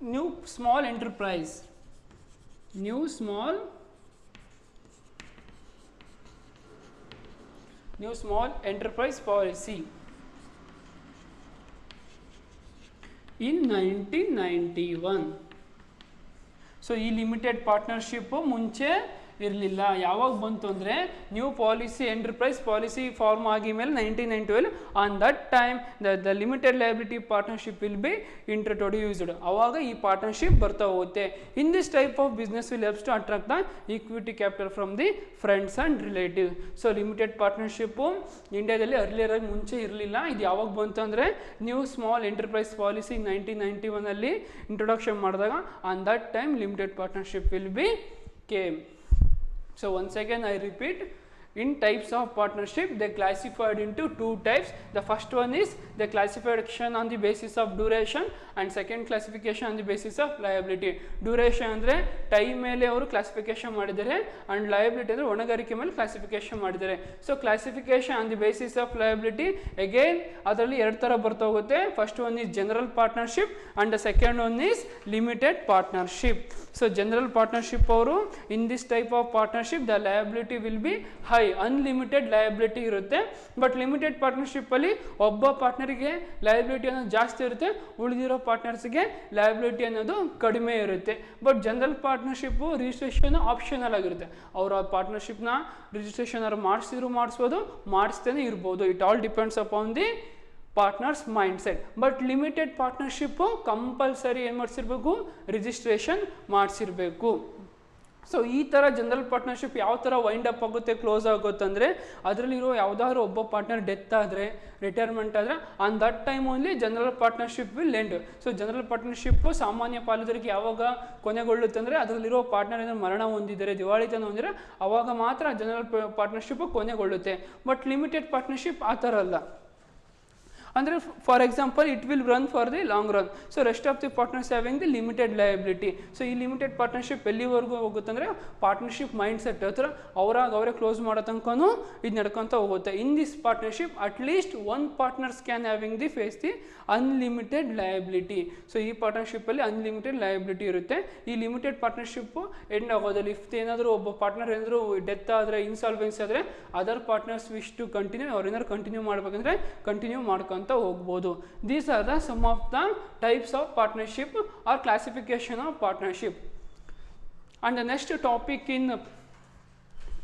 new small enterprise, new small enterprise policy in 1991. So ಈ ಲಿಮಿಟೆಡ್ ಪಾರ್ಟ್ನರ್ಶಿಪ್ಪು ಮುಂಚೆ ಇರಲಿಲ್ಲ. ಯಾವಾಗ ಬಂತು ಅಂದರೆ new policy enterprise policy form ಆಗಿ ಮೇಲೆ 1991 on that time the limited liability partnership will be introduced. ಆವಾಗ ಈ ಪಾರ್ಟ್ನರ್ಶಿಪ್ ಬರ್ತಾ ಹೋಗುತ್ತೆ. In this type of business will helps to attract the equity capital from the friends and relative. So limited partnership ಇಂಡಿಯಾದಲ್ಲಿ ಅರ್ಲಿಯರ್ ಆಗಿ ಮುಂಚೆ ಇರಲಿಲ್ಲ. ಇದು ಯಾವಾಗ ಬಂತು ಅಂದರೆ new small enterprise policy 1991 introduction ಮಾಡಿದಾಗ on that time limited partnership will became. So once again I repeat, in types of partnership they classified into two types. The first one is the classification on the basis of duration and second classification on the basis of liability. Duration ಅಂದರೆ ಟೈಮ್ ಮೇಲೆ ಅವರು ಕ್ಲಾಸಿಫಿಕೇಶನ್ ಮಾಡಿದ್ದಾರೆ ಆ್ಯಂಡ್ ಲಯಬಿಲಿಟಿ ಅಂದರೆ ಹೊಣೆಗಾರಿಕೆ ಮೇಲೆ ಕ್ಲಾಸಿಫಿಕೇಶನ್ ಮಾಡಿದ್ದಾರೆ. So classification on the basis of liability again ಅದರಲ್ಲಿ ಎರಡು ಥರ ಬರ್ತಾ ಹೋಗುತ್ತೆ. First one is general partnership and the second one is limited partnership. So general partnership ಅವರು in this type of partnership the liability will be high, unlimited liability ಇರುತ್ತೆ. ಬಟ್ ಲಿಮಿಟೆಡ್ ಪಾರ್ಟ್ನರ್ಶಿಪ್ಪಲ್ಲಿ ಒಬ್ಬ ಪಾರ್ಟ್ನರಿಗೆ ಲಯಬಿಲಿಟಿ ಅನ್ನೋದು ಜಾಸ್ತಿ ಇರುತ್ತೆ, ಉಳಿದಿರೋ ಪಾರ್ಟ್ನರ್ಸ್ಗೆ ಲಯಬಿಲಿಟಿ ಅನ್ನೋದು ಕಡಿಮೆ ಇರುತ್ತೆ. But general partnership registration optional ಆಗಿರುತ್ತೆ. ಅವರು ಆ ಪಾರ್ಟ್ನರ್ಶಿಪ್ನ ರಿಜಿಸ್ಟ್ರೇಷನ್ ಅವ್ರು ಮಾಡಿಸ್ಬೋದು, ಮಾಡಿಸ್ತೇನೆ ಇರ್ಬೋದು. It all depends upon the partners mind set. But limited partnership compulsory ಏನು ಮಾಡಿಸಿರ್ಬೇಕು, ರಿಜಿಸ್ಟ್ರೇಷನ್ ಮಾಡಿಸಿರ್ಬೇಕು. ಸೊ ಈ ಥರ ಜನರಲ್ ಪಾರ್ಟ್ನರ್ಶಿಪ್ ಯಾವ ಥರ ವೈಂಡ್ ಅಪ್ ಆಗುತ್ತೆ, ಕ್ಲೋಸ್ ಆಗುತ್ತಂದರೆ ಅದರಲ್ಲಿರೋ ಯಾವುದಾದ್ರು ಒಬ್ಬ ಪಾರ್ಟ್ನರ್ ಡೆತ್ ಆದರೆ, ರಿಟೈರ್ಮೆಂಟ್ ಆದರೆ on that time only general partnership will end. So general partnership ಸಾಮಾನ್ಯ ಪಾಲುದಾರಿಕೆ ಯಾವಾಗ ಕೊನೆಗೊಳ್ಳುತ್ತೆ ಅಂದರೆ ಅದರಲ್ಲಿರೋ ಪಾರ್ಟ್ನರ್ ಏನಾದ್ರು ಮರಣ ಹೊಂದಿದ್ದಾರೆ, ದಿವಾಳಿತನ ಹೊಂದಿದ್ರೆ ಆವಾಗ ಮಾತ್ರ ಜನರಲ್ ಪಾರ್ಟ್ನರ್ಶಿಪ್ಪು ಕೊನೆಗೊಳ್ಳುತ್ತೆ. ಬಟ್ ಲಿಮಿಟೆಡ್ ಪಾರ್ಟ್ನರ್ಶಿಪ್ ಆ ಥರ ಅಲ್ಲ. ಅಂದರೆ for example it will run for the long run. So rest of the partners having the limited liability. So ಈ ಲಿಮಿಟೆಡ್ ಪಾರ್ಟ್ನರ್ಶಿಪ್ ಎಲ್ಲಿವರೆಗೂ ಹೋಗುತ್ತಂದರೆ ಪಾರ್ಟ್ನರ್ಶಿಪ್ ಮೈಂಡ್ ಸೆಟ್ ಹತ್ರ ಅವರೇ ಕ್ಲೋಸ್ ಮಾಡೋ ತನಕನೂ ಇದು ನಡ್ಕೊತ ಹೋಗುತ್ತೆ. In this partnership at least one partners can having the face the unlimited liability. So ಈ ಪಾರ್ಟ್ನರ್ಶಿಪ್ಪಲ್ಲಿ ಅನ್ಲಿಮಿಟೆಡ್ ಲಯಬಿಲಿಟಿ ಇರುತ್ತೆ. ಈ ಲಿಮಿಟೆಡ್ ಪಾರ್ಟ್ನರ್ಶಿಪ್ಪು ಎಂಡ್ ಆಗೋದಲ್ಲಿ ಇಫ್ ಏನಾದರೂ ಒಬ್ಬ ಪಾರ್ಟ್ನರ್ ಏನಾದರೂ ಡೆತ್ ಆದರೆ, ಇನ್ಸಾಲ್ವೆನ್ಸಿ ಆದರೆ other partners wish to continue, ಅವ್ರೇನಾದ್ರು ಕಂಟಿನ್ಯೂ ಮಾಡಬೇಕಂದ್ರೆ ಕಂಟಿನ್ಯೂ ಮಾಡ್ಕೊಂಡು ಹೋಗ್ಬೋದು. These are the some of the types of partnership or classification of partnership. And the next topic in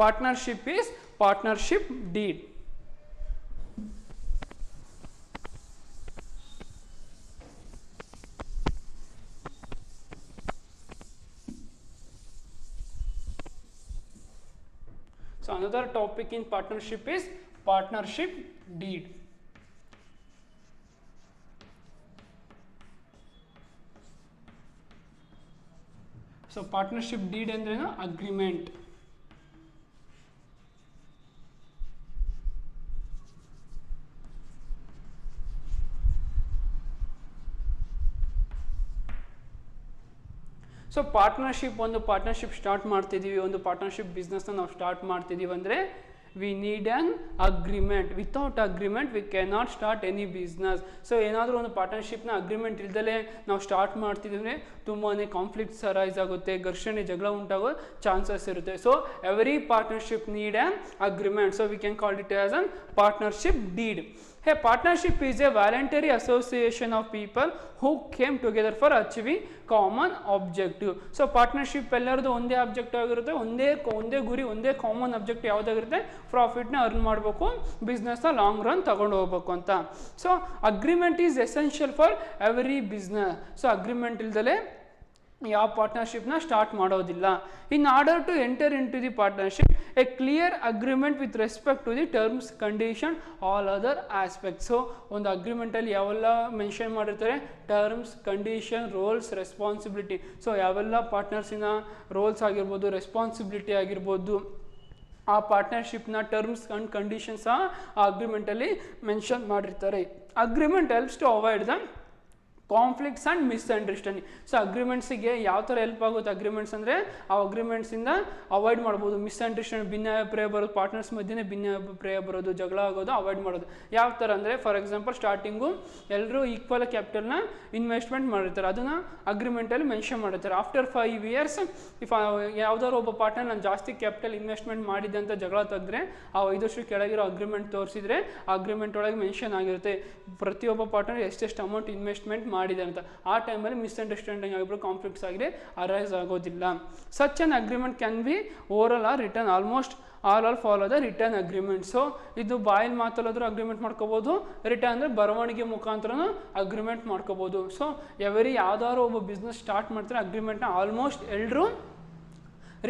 partnership is partnership deed. So another topic in partnership is partnership deed. So partnership deed ಅಂದ್ರೇನು, ಅಗ್ರಿಮೆಂಟ್. ಸೊ ಪಾರ್ಟ್ನರ್ಶಿಪ್, ಒಂದು ಪಾರ್ಟ್ನರ್ಶಿಪ್ ಸ್ಟಾರ್ಟ್ ಮಾಡ್ತಿದ್ದೀವಿ, ಒಂದು ಪಾರ್ಟ್ನರ್ಶಿಪ್ ಬಿಸ್ನೆಸ್ನ ನಾವು ಸ್ಟಾರ್ಟ್ ಮಾಡ್ತಿದ್ದೀವಿ ಅಂದರೆ we need on agreement. Without agreement V cannot start any business. So ಏನಾದರೂ ಒಂದು ಪಾರ್ಟ್ನರ್ಶಿಪ್ನ ಅಗ್ರಿಮೆಂಟ್ ಇಲ್ದಲೇ ನಾವು ಸ್ಟಾರ್ಟ್ ಮಾಡ್ತಿದ್ರೆ ತುಂಬಾ ಕಾನ್ಫ್ಲಿಕ್ಟ್ಸ್ ಅರೈಸ್ ಆಗುತ್ತೆ, ಘರ್ಷಣೆ ಜಗಳ ಉಂಟಾಗೋ ಚಾನ್ಸಸ್ ಇರುತ್ತೆ. So every partnership need on agreement. So we can call it as an partnership deed. A partnership is a voluntary association of people who came together for achieving common objective. So partnership ಎಲ್ಲರದು ಒಂದೇ ಆಬ್ಜೆಕ್ಟಿವ್ ಆಗಿರುತ್ತೆ, ಒಂದೇ ಗುರಿ, ಒಂದೇ ಕಾಮನ್ ಆಬ್ಜೆಕ್ಟಿವ್ ಯಾವುದಾಗಿರುತ್ತೆ, ಪ್ರಾಫಿಟ್ನ ಅರ್ನ್ ಮಾಡಬೇಕು, ಬಿಸ್ನೆಸ್ನ ಲಾಂಗ್ ರನ್ ತಗೊಂಡು ಹೋಗ್ಬೇಕು ಅಂತ. So agreement is essential for every business. So agreement ಇಲ್ದಲೇ ಯಾವ ಪಾರ್ಟ್ನರ್ಶಿಪ್ನ ಸ್ಟಾರ್ಟ್ ಮಾಡೋದಿಲ್ಲ. In order to enter into the partnership a clear agreement with respect to the terms, condition, all other aspects. So ಒಂದು ಅಗ್ರಿಮೆಂಟಲ್ಲಿ ಯಾವೆಲ್ಲ ಮೆನ್ಷನ್ ಮಾಡಿರ್ತಾರೆ, terms, condition, roles, responsibility. So ಯಾವೆಲ್ಲ ಪಾರ್ಟ್ನರ್ಸಿನ ರೋಲ್ಸ್ ಆಗಿರ್ಬೋದು, ರೆಸ್ಪಾನ್ಸಿಬಿಲಿಟಿ ಆಗಿರ್ಬೋದು, ಆ ಪಾರ್ಟ್ನರ್ಶಿಪ್ನ ಟರ್ಮ್ಸ್ ಆ್ಯಂಡ್ ಕಂಡೀಷನ್ಸ್ ಸಹ ಆ ಅಗ್ರಿಮೆಂಟಲ್ಲಿ ಮೆನ್ಷನ್ ಮಾಡಿರ್ತಾರೆ. Agreement helps to avoid the conflicts and misunderstanding. So ಅಗ್ರಿಮೆಂಟ್ಸಿಗೆ ಯಾವ ಥರ ಹೆಲ್ಪ್ ಆಗುತ್ತೆ ಅಗ್ರಿಮೆಂಟ್ಸ್ ಅಂದರೆ ಆ ಅಗ್ರಿಮೆಂಟ್ಸಿಂದ ಅವಾಯ್ಡ್ ಮಾಡ್ಬೋದು ಮಿಸ್ಅಂಡರ್ಸ್ಟ್ಯಾಂಡ್, ಭಿನ್ನಾಭಿಪ್ರಾಯ ಬರೋದು, ಪಾರ್ಟ್ನರ್ಸ್ ಮಧ್ಯೆ ಭಿನ್ನಾಭಿಪ್ರಾಯ ಬರೋದು, ಜಗಳ ಆಗೋದು ಅವಾಯ್ಡ್ ಮಾಡೋದು. ಯಾವ ಥರ ಅಂದರೆ ಫಾರ್ ಎಕ್ಸಾಂಪಲ್ ಸ್ಟಾರ್ಟಿಂಗು ಎಲ್ಲರೂ ಈಕ್ವಲ್ ಕ್ಯಾಪಿಟಲ್ನ ಇನ್ವೆಸ್ಟ್ಮೆಂಟ್ ಮಾಡಿರ್ತಾರೆ, ಅದನ್ನು ಅಗ್ರಿಮೆಂಟಲ್ಲಿ ಮೆನ್ಷನ್ ಮಾಡಿರ್ತಾರೆ. ಆಫ್ಟರ್ 5 years ಇಫ್ ಯಾವುದಾದ್ರು ಒಬ್ಬ ಪಾರ್ಟ್ನರ್ ನಾನು ಜಾಸ್ತಿ ಕ್ಯಾಪಿಟಲ್ ಇನ್ವೆಸ್ಟ್ಮೆಂಟ್ ಮಾಡಿದ್ದೆ ಅಂತ ಜಗಳ ತೆಗೆದ್ರೆ ಆ 5 ವರ್ಷ ಕೆಳಗಿರೋ ಅಗ್ರಿಮೆಂಟ್ ತೋರಿಸಿದ್ರೆ ಆ ಅಗ್ರಿಮೆಂಟ್ ಒಳಗೆ ಮೆನ್ಷನ್ ಆಗಿರುತ್ತೆ ಪ್ರತಿಯೊಬ್ಬ ಪಾರ್ಟ್ನರ್ ಎಷ್ಟೆಷ್ಟು ಅಮೌಂಟ್ ಇನ್ವೆಸ್ಟ್ಮೆಂಟ್ ಮಾಡಿದೆ ಅಂತ. ಆ ಟೈಮಲ್ಲಿ ಮಿಸ್ಅಂಡರ್ಸ್ಟ್ಯಾಂಡಿಂಗ್ ಆಗಿಬಿಟ್ಟು ಕಾನ್ಫ್ಲಿಕ್ಟ್ಸ್ ಆಗಿದೆ ಅರೈಸ್ ಆಗೋದಿಲ್ಲ. Such an agreement can be oral or written, almost all follow the written agreement. So ಇದು ಬಾಯಲ್ಲಿ ಮಾತಲ್ಲಾದರೂ ಅಗ್ರಿಮೆಂಟ್ ಮಾಡ್ಕೋಬೋದು, ರಿಟರ್ನ್ ಅಂದರೆ ಬರವಣಿಗೆ ಮುಖಾಂತರನೂ ಅಗ್ರಿಮೆಂಟ್ ಮಾಡ್ಕೋಬೋದು. ಸೊ ಯಾವ್ದಾದ್ರು ಒಬ್ಬ ಬಿಸ್ನೆಸ್ ಸ್ಟಾರ್ಟ್ ಮಾಡ್ತಾರೆ ಅಗ್ರಿಮೆಂಟ್ನ ಆಲ್ಮೋಸ್ಟ್ ಎಲ್ಲರೂ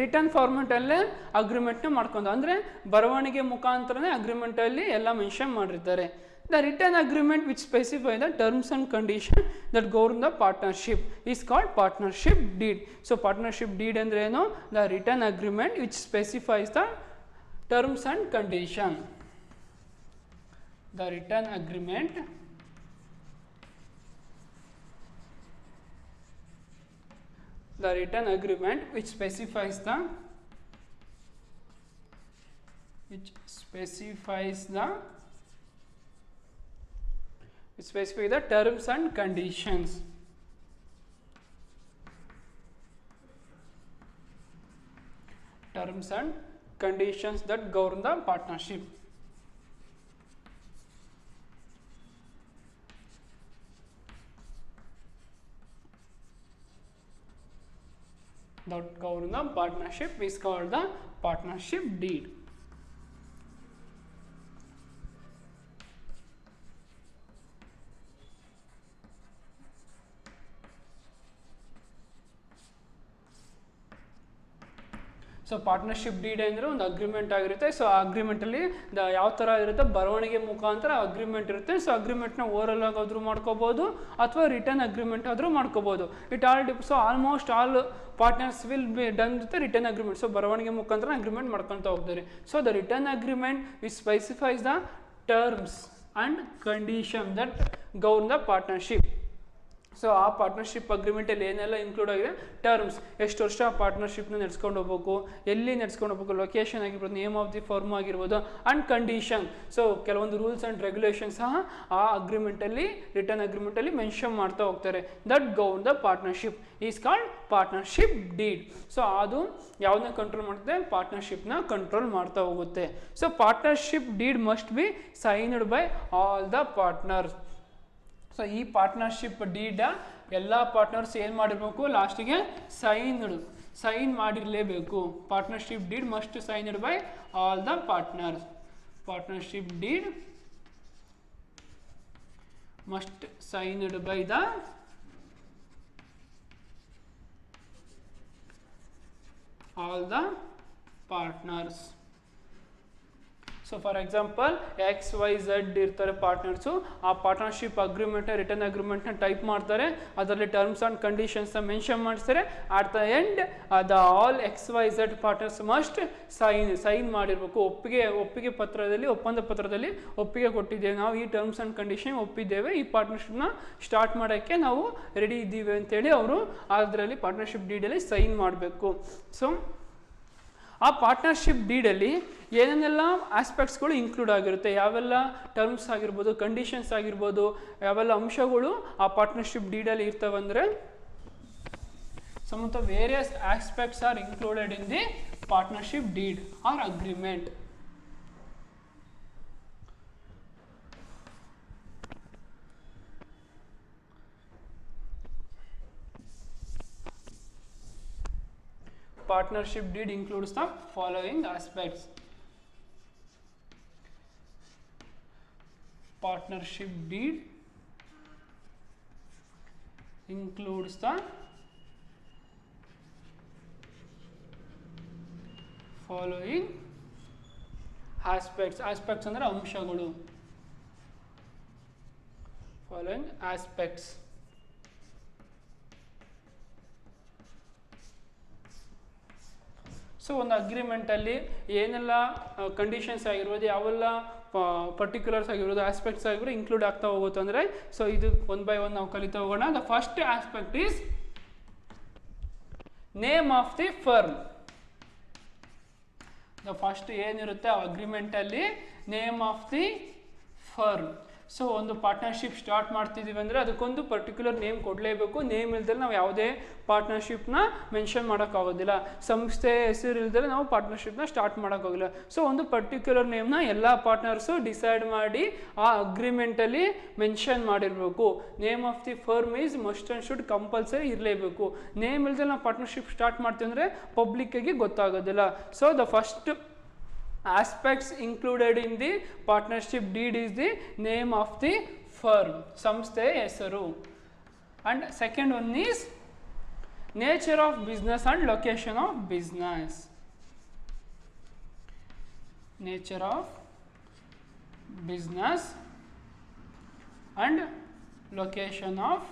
ರಿಟರ್ನ್ ಫಾರ್ಮೆಟಲ್ಲೇ ಅಗ್ರಿಮೆಂಟ್ನ ಮಾಡ್ಕೊಂಡು, ಅಂದರೆ ಬರವಣಿಗೆ ಮುಖಾಂತರನೇ ಅಗ್ರಿಮೆಂಟಲ್ಲಿ ಎಲ್ಲ ಮೆನ್ಷನ್ ಮಾಡಿರ್ತಾರೆ. The written agreement which specify the terms and conditions that govern the partnership is called partnership deed. So partnership deed ಅಂದ್ರೆ ಏನು? The written agreement which specifies the terms and conditions. The written agreement which specifies the terms and conditions. Terms and conditions that govern the partnership. That govern the partnership is called the partnership deed. So partnership deed ಅಂದರೆ ಒಂದು ಅಗ್ರಿಮೆಂಟ್ ಆಗಿರುತ್ತೆ. ಸೊ ಆ ಅಗ್ರಿಮೆಂಟಲ್ಲಿ ಯಾವ ಥರ ಇರುತ್ತೆ, ಬರವಣಿಗೆ ಮುಖಾಂತರ ಅಗ್ರಿಮೆಂಟ್ ಇರುತ್ತೆ. ಸೊ ಅಗ್ರಿಮೆಂಟ್ನ ಓರಲ್ ಆಗಾದರೂ ಮಾಡ್ಕೋಬೋದು ಅಥವಾ ರಿಟರ್ನ್ ಅಗ್ರಿಮೆಂಟ್ ಆದರೂ ಮಾಡ್ಕೋಬೋದು. It all so almost all partners will be done with return agreement. So ಬರವಣಿಗೆ ಮುಖಾಂತರ ಅಗ್ರಿಮೆಂಟ್ ಮಾಡ್ಕೊತಾ ಹೋಗ್ತಾರೆ. So the written agreement which specifies the terms and condition that govern the partnership. So ಆ ಪಾರ್ಟ್ನರ್ಶಿಪ್ ಅಗ್ರಿಮೆಂಟಲ್ಲಿ ಏನೆಲ್ಲ ಇನ್ಕ್ಲೂಡ್ ಆಗಿದೆ, ಟರ್ಮ್ಸ್, ಎಷ್ಟು ವರ್ಷ ಆ ಪಾರ್ಟ್ನರ್ಶಿಪ್ನ ನಡ್ಸ್ಕೊಂಡು ಹೋಗ್ಬೇಕು, ಎಲ್ಲಿ ನಡ್ಸ್ಕೊಂಡು ಹೋಗ್ಬೇಕು, ಲೊಕೇಶನ್ ಆಗಿರ್ಬೋದು, ನೇಮ್ ಆಫ್ ದಿ ಫರ್ಮ್ ಆಗಿರ್ಬೋದು, ಆ್ಯಂಡ್ ಕಂಡೀಷನ್. ಸೊ ಕೆಲವೊಂದು ರೂಲ್ಸ್ ಆ್ಯಂಡ್ ರೆಗ್ಯುಲೇಷನ್ ಸಹ ಆ ಅಗ್ರಿಮೆಂಟಲ್ಲಿ ರಿಟರ್ನ್ ಅಗ್ರಿಮೆಂಟಲ್ಲಿ ಮೆನ್ಷನ್ ಮಾಡ್ತಾ ಹೋಗ್ತಾರೆ. That govern the partnership is called partnership deed. So ಅದು ಯಾವುದನ್ನ ಕಂಟ್ರೋಲ್ ಮಾಡುತ್ತೆ, ಪಾರ್ಟ್ನರ್ಶಿಪ್ನ ಕಂಟ್ರೋಲ್ ಮಾಡ್ತಾ ಹೋಗುತ್ತೆ. So partnership deed must be signed by all the partners. So ಈ ಪಾರ್ಟ್ನರ್ಶಿಪ್ ಡೀಡ ಎಲ್ಲ ಪಾರ್ಟ್ನರ್ಸ್ ಏನು ಮಾಡಿರಬೇಕು, ಲಾಸ್ಟಿಗೆ ಸೈನ್ ಮಾಡಿರಲೇಬೇಕು. Partnership deed must signed by all the partners. Partnership deed must signed by the all the partners. So for example XYZ ಇರ್ತಾರೆ ಪಾರ್ಟ್ನರ್ಸು, ಆ ಪಾರ್ಟ್ನರ್ಶಿಪ್ ಅಗ್ರಿಮೆಂಟ್ನ ರಿಟರ್ನ್ ಅಗ್ರಿಮೆಂಟ್ನ ಟೈಪ್ ಮಾಡ್ತಾರೆ, ಅದರಲ್ಲಿ ಟರ್ಮ್ಸ್ ಆ್ಯಂಡ್ ಕಂಡೀಷನ್ಸ್ನ ಮೆನ್ಷನ್ ಮಾಡಿಸ್ತಾರೆ. At the end the all XYZ partners must sign ಮಾಡಿರಬೇಕು. ಒಪ್ಪಿಗೆ ಪತ್ರದಲ್ಲಿ, ಒಪ್ಪಂದ ಪತ್ರದಲ್ಲಿ ಒಪ್ಪಿಗೆ ಕೊಟ್ಟಿದ್ದೇವೆ, ನಾವು ಈ ಟರ್ಮ್ಸ್ ಆ್ಯಂಡ್ ಕಂಡೀಷನ್ ಒಪ್ಪಿದ್ದೇವೆ, ಈ ಪಾರ್ಟ್ನರ್ಶಿಪ್ನ ಸ್ಟಾರ್ಟ್ ಮಾಡೋಕ್ಕೆ ನಾವು ರೆಡಿ ಇದ್ದೀವಿ ಅಂತೇಳಿ ಅವರು ಅದರಲ್ಲಿ ಪಾರ್ಟ್ನರ್ಶಿಪ್ ಡೀಡಲ್ಲಿ ಸೈನ್ ಮಾಡಬೇಕು. ಸೊ ಆ ಪಾರ್ಟ್ನರ್ಶಿಪ್ ಡೀಡಲ್ಲಿ ಏನೇನೆಲ್ಲ ಆಸ್ಪೆಕ್ಟ್ಸ್ಗಳು ಇನ್ಕ್ಲೂಡ್ ಆಗಿರುತ್ತೆ, ಯಾವೆಲ್ಲ ಟರ್ಮ್ಸ್ ಆಗಿರ್ಬೋದು, ಕಂಡೀಷನ್ಸ್ ಆಗಿರ್ಬೋದು, ಯಾವೆಲ್ಲ ಅಂಶಗಳು ಆ ಪಾರ್ಟ್ನರ್ಶಿಪ್ ಡೀಡಲ್ಲಿ ಇರ್ತವಂದರೆ some of the various aspects are included in the partnership deed or agreement. Partnership deed includes the following aspects. Partnership deed includes the following aspects. Aspects ಅಂದರೆ ಅಂಶಗಳು. Following aspects. ಸೊ ಒಂದು ಅಗ್ರಿಮೆಂಟಲ್ಲಿ ಏನೆಲ್ಲ ಕಂಡೀಷನ್ಸ್ ಆಗಿರ್ಬೋದು, ಯಾವೆಲ್ಲ ಪರ್ಟಿಕ್ಯುಲರ್ಸ್ ಆಗಿರೋದು ಆಸ್ಪೆಕ್ಟ್ಸ್ ಆಗಿರೋ ಇನ್ಕ್ಲೂಡ್ ಆಗ್ತಾ ಹೋಗುತ್ತೆ ಅಂದರೆ. ಸೊ ಇದು ಒನ್ ಬೈ ಒನ್ ನಾವು ಕಲಿತಾ ಹೋಗೋಣ. The first aspect is name of the firm. The first ಏನಿರುತ್ತೆ ಅಗ್ರಿಮೆಂಟಲ್ಲಿ name of the firm. So ಒಂದು ಪಾರ್ಟ್ನರ್ಶಿಪ್ ಸ್ಟಾರ್ಟ್ ಮಾಡ್ತಿದ್ದೀವಿ ಅಂದರೆ ಅದಕ್ಕೊಂದು ಪರ್ಟಿಕ್ಯುಲರ್ ನೇಮ್ ಕೊಡಲೇಬೇಕು. ನೇಮ್ ಇಲ್ದೇ ನಾವು ಯಾವುದೇ ಪಾರ್ಟ್ನರ್ಶಿಪ್ನ ಮೆನ್ಷನ್ ಮಾಡೋಕ್ಕಾಗೋದಿಲ್ಲ. ಸಂಸ್ಥೆ ಹೆಸರು ಇಲ್ದೇ ನಾವು ಪಾರ್ಟ್ನರ್ಶಿಪ್ನ ಸ್ಟಾರ್ಟ್ ಮಾಡೋಕ್ಕಾಗಿಲ್ಲ. ಸೊ ಒಂದು ಪರ್ಟಿಕ್ಯುಲರ್ ನೇಮ್ನ ಎಲ್ಲ ಪಾರ್ಟ್ನರ್ಸು ಡಿಸೈಡ್ ಮಾಡಿ ಆ ಅಗ್ರಿಮೆಂಟಲ್ಲಿ ಮೆನ್ಷನ್ ಮಾಡಿರಬೇಕು. Name of the firm is must and should compulsory ಇರಲೇಬೇಕು. ನೇಮ್ ಇಲ್ದೇ ನಾವು ಪಾರ್ಟ್ನರ್ಶಿಪ್ ಸ್ಟಾರ್ಟ್ ಮಾಡ್ತೀವಿ ಅಂದರೆ ಪಬ್ಲಿಕ್ಕಿಗೆ ಗೊತ್ತಾಗೋದಿಲ್ಲ. So the first aspects included in the partnership deed is the name of the firm, ಸಂಸ್ಥೆ ಹೆಸರು. And second one is nature of business and location of business. Nature of business and location of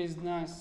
business.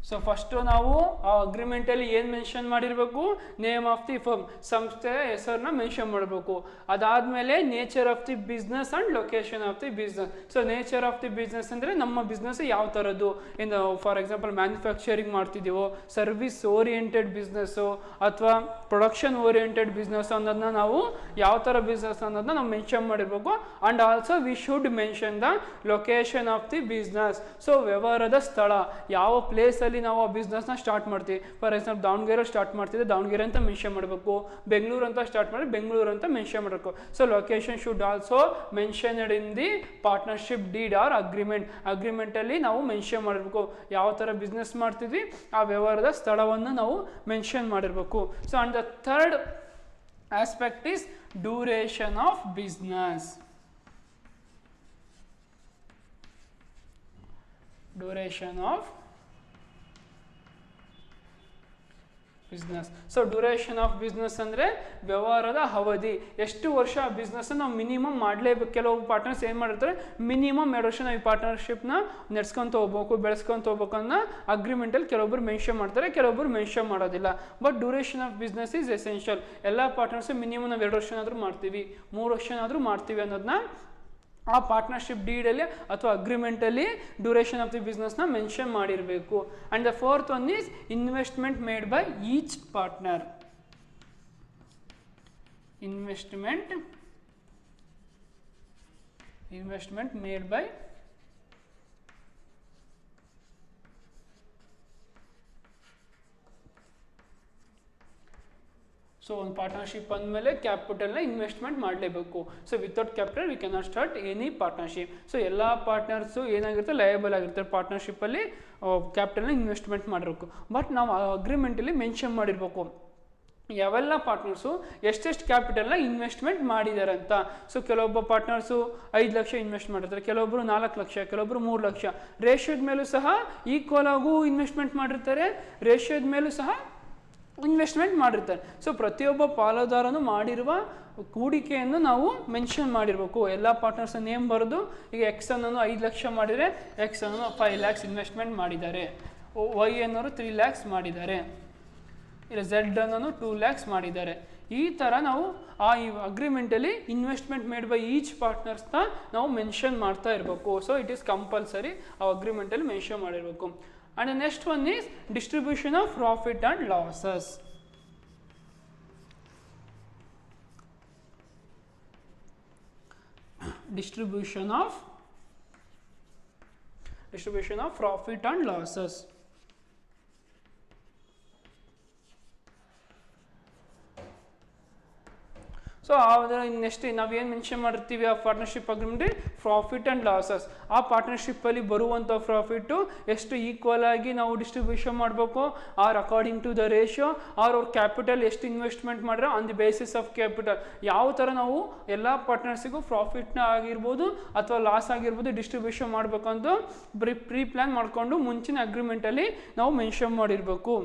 So first ನಾವು ಆ ಅಗ್ರಿಮೆಂಟಲ್ಲಿ ಏನು ಮೆನ್ಷನ್ ಮಾಡಿರಬೇಕು, ನೇಮ್ ಆಫ್ ದಿ ಫರ್ಮ್, ಸಂಸ್ಥೆಯ ಹೆಸರನ್ನ ಮೆನ್ಷನ್ ಮಾಡಬೇಕು. ಅದಾದಮೇಲೆ nature of the business and location of the business. So nature of the business ಅಂದರೆ ನಮ್ಮ ಬಿಸ್ನೆಸ್ ಯಾವ ಥರದ್ದು, ಇನ್ನು ಫಾರ್ ಎಕ್ಸಾಂಪಲ್ ಮ್ಯಾನುಫ್ಯಾಕ್ಚರಿಂಗ್ ಮಾಡ್ತಿದ್ದೀವೋ, ಸರ್ವಿಸ್ ಓರಿಯೆಂಟೆಡ್ ಬಿಸ್ನೆಸ್ಸು ಅಥವಾ ಪ್ರೊಡಕ್ಷನ್ ಓರಿಯೆಂಟೆಡ್ ಬಿಸ್ನೆಸ್ ಅನ್ನೋದನ್ನ ನಾವು ಯಾವ ಥರ ಬಿಸ್ನೆಸ್ ಅನ್ನೋದನ್ನ ನಾವು ಮೆನ್ಷನ್ ಮಾಡಿರಬೇಕು. And also we should mention the location of the business. So ವ್ಯವಹಾರದ ಸ್ಥಳ, ಯಾವ ಪ್ಲೇಸಲ್ಲಿ ನಾವು ಆ ಬಿಸ್ನೆಸ್ನ ಸ್ಟಾರ್ಟ್ ಮಾಡ್ತೀವಿ. ಫಾರ್ ಎಕ್ಸಾಂಪಲ್ ದಾವಣಗೆರೆ ಸ್ಟಾರ್ಟ್ ಮಾಡ್ತಿದ್ದೆ, ದಾವಣಗೆರೆ ಅಂತ ಮೆನ್ಷನ್ ಮಾಡಬೇಕು. ಬೆಂಗಳೂರು ಅಂತ ಸ್ಟಾರ್ಟ್ ಮಾಡಿ ಬೆಂಗಳೂರು ಅಂತ ಮೆನ್ಷನ್ ಮಾಡಬೇಕು. So location should also mentioned in the partnership deed or agreement. ಅಗ್ರಿಮೆಂಟಲ್ಲಿ ನಾವು ಮೆನ್ಷನ್ ಮಾಡಿರಬೇಕು ಯಾವ ಥರ ಬಿಸ್ನೆಸ್ ಮಾಡ್ತಿದ್ವಿ, ಆ ವ್ಯವಹಾರದ ಸ್ಥಳವನ್ನು ನಾವು ಮೆನ್ಷನ್ ಮಾಡಿರಬೇಕು. So and the third aspect is duration of business. Duration of business. So duration of business ಅಂದರೆ ವ್ಯವಹಾರದ ಅವಧಿ, ಎಷ್ಟು ವರ್ಷ ಆ ಬಿಸ್ನೆಸ್ ನಾವು ಮಿನಿಮಮ್ ಮಾಡಲೇಬೇಕು. ಕೆಲವು ಪಾರ್ಟ್ನರ್ಸ್ ಏನು ಮಾಡಿರ್ತಾರೆ, ಮಿನಿಮಮ್ 2 ವರ್ಷ ನಾವು ಈ ಪಾರ್ಟ್ನರ್ಶಿಪ್ನ ನಡೆಸ್ಕೊಂತ ಹೋಗ್ಬೇಕು, ಬೆಳೆಸ್ಕೊಂತ ಹೋಗ್ಬೇಕು ಅನ್ನೋ ಅಗ್ರಿಮೆಂಟಲ್ಲಿ ಕೆಲವೊಬ್ಬರು ಮೆನ್ಷನ್ ಮಾಡ್ತಾರೆ, ಕೆಲವೊಬ್ಬರು ಮೆನ್ಷನ್ ಮಾಡೋದಿಲ್ಲ. But duration of business is essential. ಎಲ್ಲ ಪಾರ್ಟ್ನರ್ಸು ಮಿನಿಮಮ್ ನಾವು 2 ವರ್ಷನಾದರೂ ಮಾಡ್ತೀವಿ, 3 ವರ್ಷನಾದರೂ ಮಾಡ್ತೀವಿ ಅನ್ನೋದನ್ನ ಆ ಪಾರ್ಟ್ನರ್ಶಿಪ್ ಡೀಡಲ್ಲಿ ಅಥವಾ ಅಗ್ರಿಮೆಂಟಲ್ಲಿ ಡ್ಯೂರೇಷನ್ ಆಫ್ ದಿ ಬಿಸ್ನೆಸ್ನ ಮೆನ್ಷನ್ ಮಾಡಿರಬೇಕು. And the fourth one is investment made by each partner. Investment made by so ಒಂದು ಪಾರ್ಟ್ನರ್ಶಿಪ್ ಅಂದಮೇಲೆ ಕ್ಯಾಪಿಟಲ್ನ ಇನ್ವೆಸ್ಟ್ಮೆಂಟ್ ಮಾಡಲೇಬೇಕು. So without capital V cannot start any partnership. So ಎಲ್ಲ ಪಾರ್ಟ್ನರ್ಸು ಏನಾಗಿರುತ್ತೆ, ಲಯಬಲ್ ಆಗಿರ್ತಾರೆ. ಪಾರ್ಟ್ನರ್ಶಿಪ್ಪಲ್ಲಿ ಕ್ಯಾಪಿಟಲ್ನ ಇನ್ವೆಸ್ಟ್ಮೆಂಟ್ ಮಾಡಿರಬೇಕು. ಬಟ್ ನಾವು ಆ ಅಗ್ರಿಮೆಂಟಲ್ಲಿ ಮೆನ್ಷನ್ ಮಾಡಿರಬೇಕು ಯಾವೆಲ್ಲ ಪಾರ್ಟ್ನರ್ಸು ಎಷ್ಟೆಷ್ಟು ಕ್ಯಾಪಿಟಲ್ನ ಇನ್ವೆಸ್ಟ್ಮೆಂಟ್ ಮಾಡಿದ್ದಾರೆ ಅಂತ. ಸೊ ಕೆಲವೊಬ್ಬ ಪಾರ್ಟ್ನರ್ಸು 5 ಲಕ್ಷ ಇನ್ವೆಸ್ಟ್ ಮಾಡಿರ್ತಾರೆ, ಕೆಲವೊಬ್ಬರು 4 ಲಕ್ಷ, ಕೆಲವೊಬ್ಬರು 3 ಲಕ್ಷ. ರೇಷಿಯೋದ ಮೇಲೂ ಸಹ ಈಕ್ವಲ್ ಆಗು ಇನ್ವೆಸ್ಟ್ಮೆಂಟ್ ಮಾಡಿರ್ತಾರೆ, ರೇಷಿಯೋದ ಮೇಲೂ ಸಹ ಇನ್ವೆಸ್ಟ್ಮೆಂಟ್ ಮಾಡಿರ್ತಾರೆ. ಸೊ ಪ್ರತಿಯೊಬ್ಬ ಪಾಲುದಾರನು ಮಾಡಿರುವ ಹೂಡಿಕೆಯನ್ನು ನಾವು ಮೆನ್ಷನ್ ಮಾಡಿರಬೇಕು. ಎಲ್ಲ ಪಾರ್ಟ್ನರ್ಸ್ ನೇಮ್ ಬರೆದು, ಈಗ ಎಕ್ಸ್ ಅನ್ನೋನು 5 ಲಕ್ಷ ಮಾಡಿದರೆ ಎಕ್ಸ್ ಅನ್ನೋನು 5 ಲ್ಯಾಕ್ಸ್ ಇನ್ವೆಸ್ಟ್ಮೆಂಟ್ ಮಾಡಿದ್ದಾರೆ, ವೈ ಅನ್ನೋರು 3 ಲ್ಯಾಕ್ಸ್ ಮಾಡಿದ್ದಾರೆ, ಇಲ್ಲ ಝೆಡ್ ಅನ್ನೋನು 2 ಲ್ಯಾಕ್ಸ್ ಮಾಡಿದ್ದಾರೆ. ಈ ಥರ ನಾವು ಆ ಅಗ್ರಿಮೆಂಟಲ್ಲಿ ಇನ್ವೆಸ್ಟ್ಮೆಂಟ್ ಮೇಡ್ ಬೈ ಈಚ್ ಪಾರ್ಟ್ನರ್ಸ್ನ ನಾವು ಮೆನ್ಷನ್ ಮಾಡ್ತಾ ಇರಬೇಕು. ಸೊ ಇಟ್ ಈಸ್ ಕಂಪಲ್ಸರಿ ಆ ಅಗ್ರಿಮೆಂಟಲ್ಲಿ ಮೆನ್ಷನ್ ಮಾಡಿರಬೇಕು. And the next one is distribution of profit and losses. Distribution of profit and losses. So ಅದರ ನೆಕ್ಸ್ಟ್ ನಾವೇನು ಮೆನ್ಷನ್ ಮಾಡಿರ್ತೀವಿ ಆ partnership agreement, profit and losses. ಆ ಪಾರ್ಟ್ನರ್ಶಿಪ್ಪಲ್ಲಿ ಬರುವಂಥ ಪ್ರಾಫಿಟ್ಟು ಎಷ್ಟು ಈಕ್ವಲ್ ಆಗಿ ನಾವು ಡಿಸ್ಟ್ರಿಬ್ಯೂಷನ್ ಮಾಡಬೇಕು, or according to the ratio, or ಅವ್ರ ಕ್ಯಾಪಿಟಲ್ ಎಷ್ಟು ಇನ್ವೆಸ್ಟ್ಮೆಂಟ್ ಮಾಡ್ರೆ on the basis of capital. ಯಾವ ಥರ ನಾವು ಎಲ್ಲ ಪಾರ್ಟ್ನರ್ಸಿಗೂ ಪ್ರಾಫಿಟ್ನ ಆಗಿರ್ಬೋದು ಅಥವಾ ಲಾಸ್ ಆಗಿರ್ಬೋದು ಡಿಸ್ಟ್ರಿಬ್ಯೂಷನ್ ಮಾಡಬೇಕಂತ ಪ್ರೀ ಪ್ಲ್ಯಾನ್ ಮಾಡಿಕೊಂಡು ಮುಂಚಿನ ಅಗ್ರಿಮೆಂಟಲ್ಲಿ ನಾವು ಮೆನ್ಷನ್ ಮಾಡಿರಬೇಕು.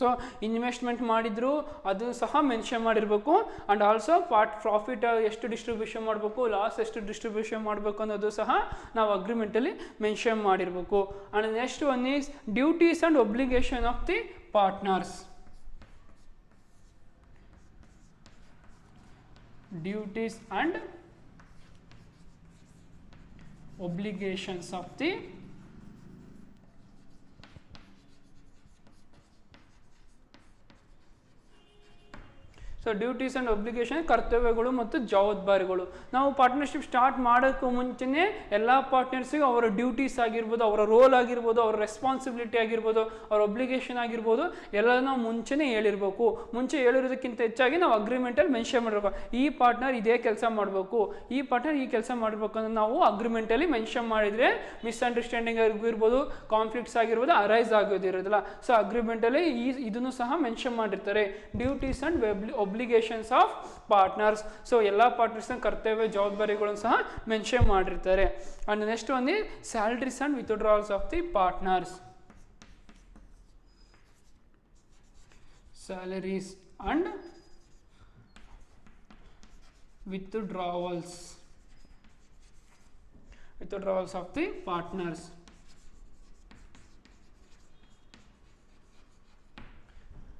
ಸೊ ಇನ್ವೆಸ್ಟ್ಮೆಂಟ್ ಮಾಡಿದ್ರು ಅದು ಸಹ ಮೆನ್ಷನ್ ಮಾಡಿರಬೇಕು. ಆ್ಯಂಡ್ ಆಲ್ಸೋ ಪ್ರಾಫಿಟ್ ಎಷ್ಟು ಡಿಸ್ಟ್ರಿಬ್ಯೂಷನ್ ಮಾಡಬೇಕು, ಲಾಸ್ ಎಷ್ಟು ಡಿಸ್ಟ್ರಿಬ್ಯೂಷನ್ ಮಾಡಬೇಕು ಅನ್ನೋದು ಸಹ ನಾವು ಅಗ್ರಿಮೆಂಟಲ್ಲಿ ಮೆನ್ಷನ್ ಮಾಡಿರಬೇಕು. And next one is duties and obligation of the partners. Duties and obligations of the so duties and obligation ಕರ್ತವ್ಯಗಳು ಮತ್ತು ಜವಾಬ್ದಾರಿಗಳು. ನಾವು ಪಾರ್ಟ್ನರ್ಶಿಪ್ ಸ್ಟಾರ್ಟ್ ಮಾಡೋಕ್ಕೂ ಮುಂಚೆನೇ ಎಲ್ಲ ಪಾರ್ಟ್ನರ್ಸಿಗೂ ಅವರ ಡ್ಯೂಟೀಸ್ ಆಗಿರ್ಬೋದು, ಅವರ ರೋಲ್ ಆಗಿರ್ಬೋದು, ಅವರ ರೆಸ್ಪಾನ್ಸಿಬಿಲಿಟಿ ಆಗಿರ್ಬೋದು, ಅವ್ರ ಒಬ್ಲಿಗೇಷನ್ ಆಗಿರ್ಬೋದು, ಎಲ್ಲ ನಾವು ಮುಂಚೆನೇ ಹೇಳಿರ್ಬೇಕು. ಮುಂಚೆ ಹೇಳಿರೋದಕ್ಕಿಂತ ಹೆಚ್ಚಾಗಿ ನಾವು ಅಗ್ರಿಮೆಂಟಲ್ಲಿ ಮೆನ್ಷನ್ ಮಾಡಬೇಕು. ಈ ಪಾರ್ಟ್ನರ್ ಇದೇ ಕೆಲಸ ಮಾಡಬೇಕು, ಈ ಪಾರ್ಟ್ನರ್ ಈ ಕೆಲಸ ಮಾಡಬೇಕು ಅಂತ ನಾವು ಅಗ್ರಿಮೆಂಟಲ್ಲಿ ಮೆನ್ಷನ್ ಮಾಡಿದರೆ ಮಿಸ್ಅಂಡರ್ಸ್ಟ್ಯಾಂಡಿಂಗ್ ಆಗಿರ್ಬೋದು, ಕಾನ್ಫ್ಲಿಕ್ಟ್ಸ್ ಆಗಿರ್ಬೋದು ಅರೈಸ್ ಆಗೋದಿರೋದಿಲ್ಲ. ಸೊ ಅಗ್ರಿಮೆಂಟಲ್ಲಿ ಇದನ್ನು ಸಹ ಮೆನ್ಷನ್ ಮಾಡಿರ್ತಾರೆ, duties and obligations of partners. So ಎಲ್ಲ ಪಾರ್ಟ್ನರ್ಸ್ನ ಕರ್ತವ್ಯ ಜವಾಬ್ದಾರಿಗಳನ್ನು ಸಹ ಮೆನ್ಷನ್ ಮಾಡಿರ್ತಾರೆ. ಅಂಡ್ ನೆಕ್ಸ್ಟ್ ಒಂದು salaries and withdrawals of the partners. Salaries and withdrawals of the partners.